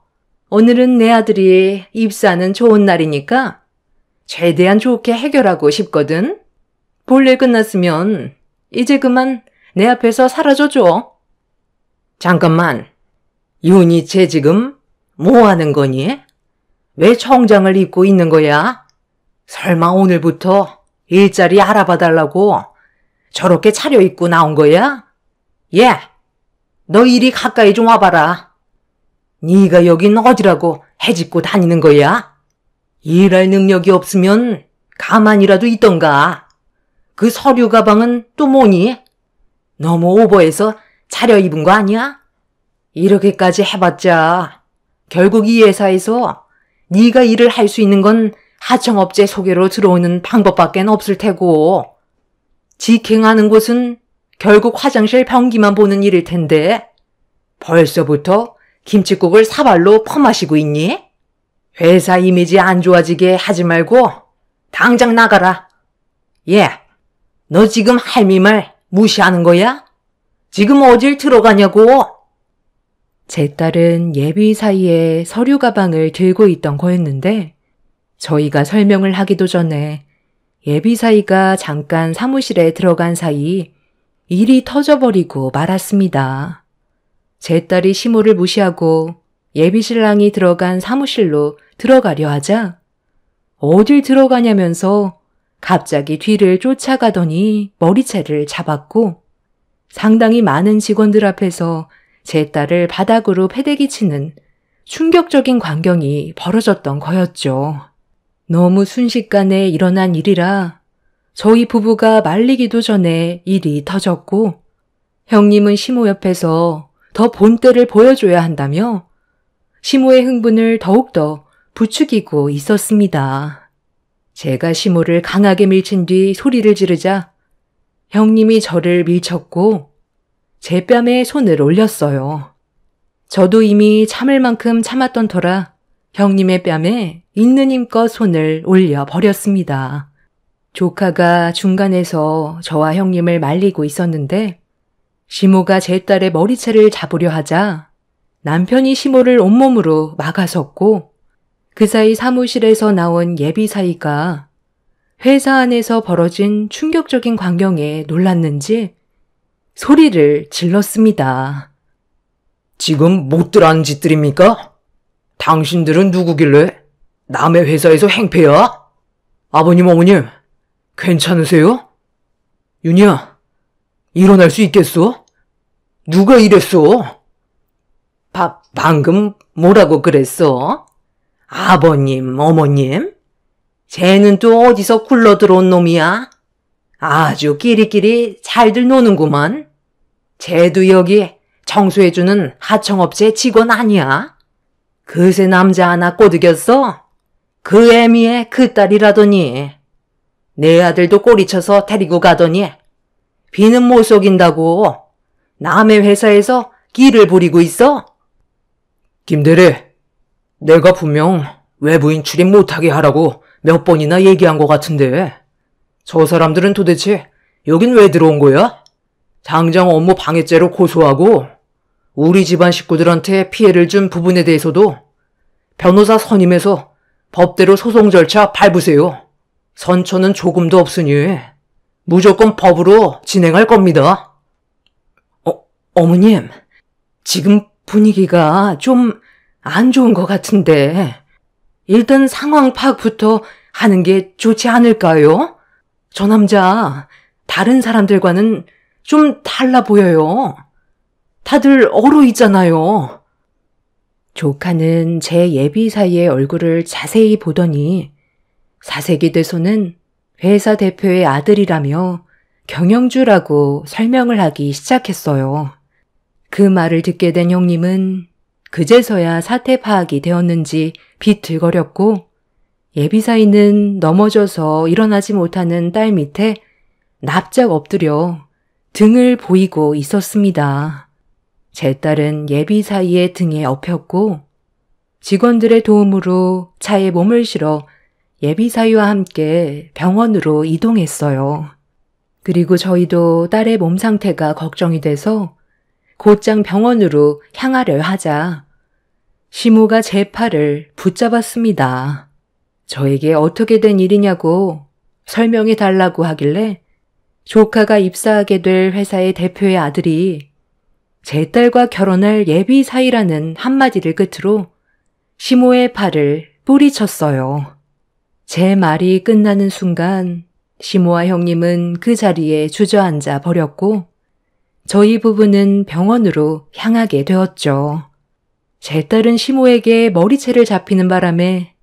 오늘은 내 아들이 입사하는 좋은 날이니까 최대한 좋게 해결하고 싶거든. 볼일 끝났으면 이제 그만 내 앞에서 사라져줘. 잠깐만, 윤희채 지금 뭐 하는 거니? 왜 청장을 입고 있는 거야? 설마 오늘부터 일자리 알아봐달라고 저렇게 차려입고 나온 거야? 예, 너 이리 가까이 좀 와봐라. 네가 여긴 어디라고 해집고 다니는 거야? 일할 능력이 없으면 가만히라도 있던가. 그 서류 가방은 또 뭐니? 너무 오버해서 차려입은 거 아니야? 이렇게까지 해봤자 결국 이 회사에서 네가 일을 할 수 있는 건 하청업체 소개로 들어오는 방법밖엔 없을 테고 직행하는 곳은 결국 화장실 변기만 보는 일일 텐데 벌써부터 김칫국을 사발로 퍼마시고 있니? 회사 이미지 안 좋아지게 하지 말고 당장 나가라. 예, 너 지금 할미 말 무시하는 거야? 지금 어딜 들어가냐고? 제 딸은 예비 사이에 서류 가방을 들고 있던 거였는데 저희가 설명을 하기도 전에 예비 사이가 잠깐 사무실에 들어간 사이 일이 터져버리고 말았습니다. 제 딸이 시모를 무시하고 예비 신랑이 들어간 사무실로 들어가려 하자 어딜 들어가냐면서 갑자기 뒤를 쫓아가더니 머리채를 잡았고 상당히 많은 직원들 앞에서 제 딸을 바닥으로 패대기 치는 충격적인 광경이 벌어졌던 거였죠. 너무 순식간에 일어난 일이라 저희 부부가 말리기도 전에 일이 터졌고 형님은 시모 옆에서 더 본때를 보여줘야 한다며 시모의 흥분을 더욱더 부추기고 있었습니다. 제가 시모를 강하게 밀친 뒤 소리를 지르자 형님이 저를 밀쳤고 제 뺨에 손을 올렸어요. 저도 이미 참을 만큼 참았던 터라 형님의 뺨에 있는 힘껏 손을 올려 버렸습니다. 조카가 중간에서 저와 형님을 말리고 있었는데 시모가 제 딸의 머리채를 잡으려 하자 남편이 시모를 온몸으로 막아섰고 그 사이 사무실에서 나온 예비 사이가 회사 안에서 벌어진 충격적인 광경에 놀랐는지 소리를 질렀습니다. 지금 못들 하는 짓들입니까? 당신들은 누구길래 남의 회사에서 행패야? 아버님, 어머님, 괜찮으세요? 윤희야, 일어날 수 있겠어? 누가 이랬어? 방금 뭐라고 그랬어? 아버님, 어머님? 쟤는 또 어디서 굴러 들어온 놈이야? 아주 끼리끼리 잘들 노는구만. 쟤도 여기 청소해주는 하청업체 직원 아니야? 그새 남자 하나 꼬드겼어? 그 애미의 그 딸이라더니 내 아들도 꼬리쳐서 데리고 가더니 비는 못 속인다고 남의 회사에서 끼를 부리고 있어? 김대리, 내가 분명 외부인 출입 못하게 하라고 몇 번이나 얘기한 것 같은데 저 사람들은 도대체 여긴 왜 들어온 거야? 당장 업무 방해죄로 고소하고 우리 집안 식구들한테 피해를 준 부분에 대해서도 변호사 선임해서 법대로 소송 절차 밟으세요. 선처는 조금도 없으니 무조건 법으로 진행할 겁니다. 어머님, 지금 분위기가 좀 안 좋은 것 같은데 일단 상황 파악부터 하는 게 좋지 않을까요? 저 남자 다른 사람들과는 좀 달라 보여요. 다들 얼어 있잖아요. 조카는 제 예비 사이의 얼굴을 자세히 보더니 사색이 돼서는 회사 대표의 아들이라며 경영주라고 설명을 하기 시작했어요. 그 말을 듣게 된 형님은 그제서야 사태 파악이 되었는지 비틀거렸고 예비 사이는 넘어져서 일어나지 못하는 딸 밑에 납작 엎드려 등을 보이고 있었습니다. 제 딸은 예비 사이의 등에 엎였고 직원들의 도움으로 차에 몸을 실어 예비 사이와 함께 병원으로 이동했어요. 그리고 저희도 딸의 몸 상태가 걱정이 돼서 곧장 병원으로 향하려 하자 시모가 제 팔을 붙잡았습니다. 저에게 어떻게 된 일이냐고 설명해 달라고 하길래 조카가 입사하게 될 회사의 대표의 아들이 제 딸과 결혼할 예비 사이라는 한마디를 끝으로 시모의 팔을 뿌리쳤어요. 제 말이 끝나는 순간 시모와 형님은 그 자리에 주저앉아 버렸고 저희 부부는 병원으로 향하게 되었죠. 제 딸은 시모에게 머리채를 잡히는 바람에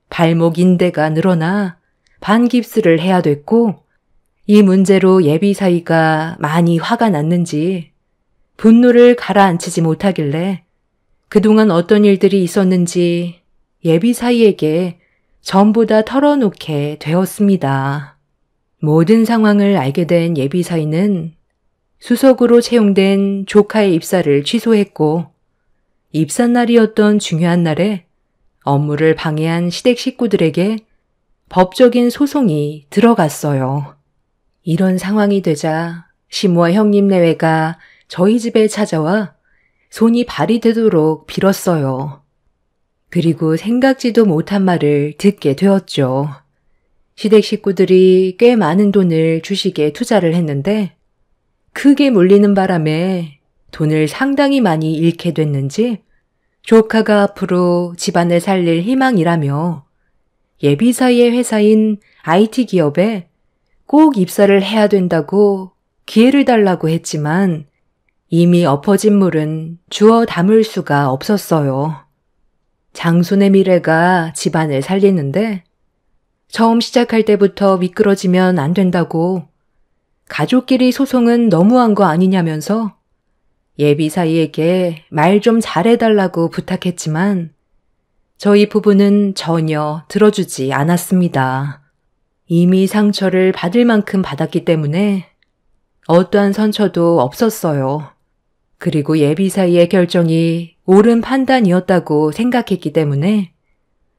발목 인대가 늘어나 반깁스를 해야 됐고 이 문제로 예비 사이가 많이 화가 났는지 분노를 가라앉히지 못하길래 그동안 어떤 일들이 있었는지 예비 사이에게 전부 다 털어놓게 되었습니다. 모든 상황을 알게 된 예비 사이는 수석으로 채용된 조카의 입사를 취소했고 입사 날이었던 중요한 날에 업무를 방해한 시댁 식구들에게 법적인 소송이 들어갔어요. 이런 상황이 되자 시모와 형님 내외가 저희 집에 찾아와 손이 발이 되도록 빌었어요. 그리고 생각지도 못한 말을 듣게 되었죠. 시댁 식구들이 꽤 많은 돈을 주식에 투자를 했는데 크게 물리는 바람에 돈을 상당히 많이 잃게 됐는지 조카가 앞으로 집안을 살릴 희망이라며 예비 사이의 회사인 IT 기업에 꼭 입사를 해야 된다고 기회를 달라고 했지만 이미 엎어진 물은 주워 담을 수가 없었어요. 장손의 미래가 집안을 살리는데 처음 시작할 때부터 미끄러지면 안 된다고 가족끼리 소송은 너무한 거 아니냐면서 예비 사이에게 말 좀 잘해달라고 부탁했지만 저희 부부는 전혀 들어주지 않았습니다. 이미 상처를 받을 만큼 받았기 때문에 어떠한 선처도 없었어요. 그리고 예비 사이의 결정이 옳은 판단이었다고 생각했기 때문에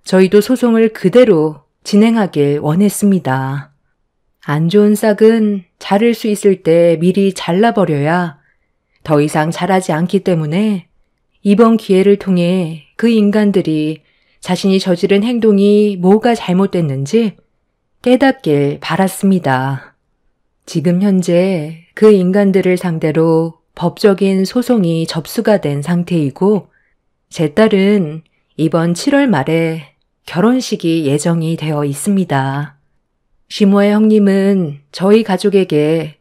저희도 소송을 그대로 진행하길 원했습니다. 안 좋은 싹은 자를 수 있을 때 미리 잘라버려야 더 이상 자라지 않기 때문에 이번 기회를 통해 그 인간들이 자신이 저지른 행동이 뭐가 잘못됐는지 깨닫길 바랐습니다. 지금 현재 그 인간들을 상대로 법적인 소송이 접수가 된 상태이고 제 딸은 이번 7월 말에 결혼식이 예정이 되어 있습니다. 시모의 형님은 저희 가족에게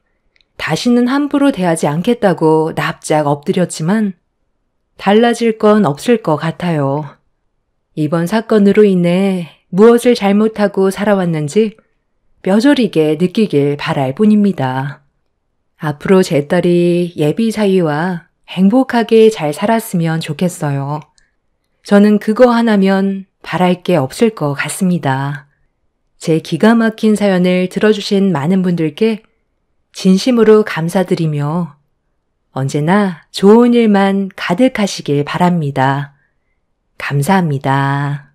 다시는 함부로 대하지 않겠다고 납작 엎드렸지만 달라질 건 없을 것 같아요. 이번 사건으로 인해 무엇을 잘못하고 살아왔는지 뼈저리게 느끼길 바랄 뿐입니다. 앞으로 제 딸이 예비 사위와 행복하게 잘 살았으면 좋겠어요. 저는 그거 하나면 바랄 게 없을 것 같습니다. 제 기가 막힌 사연을 들어주신 많은 분들께 진심으로 감사드리며 언제나 좋은 일만 가득하시길 바랍니다. 감사합니다.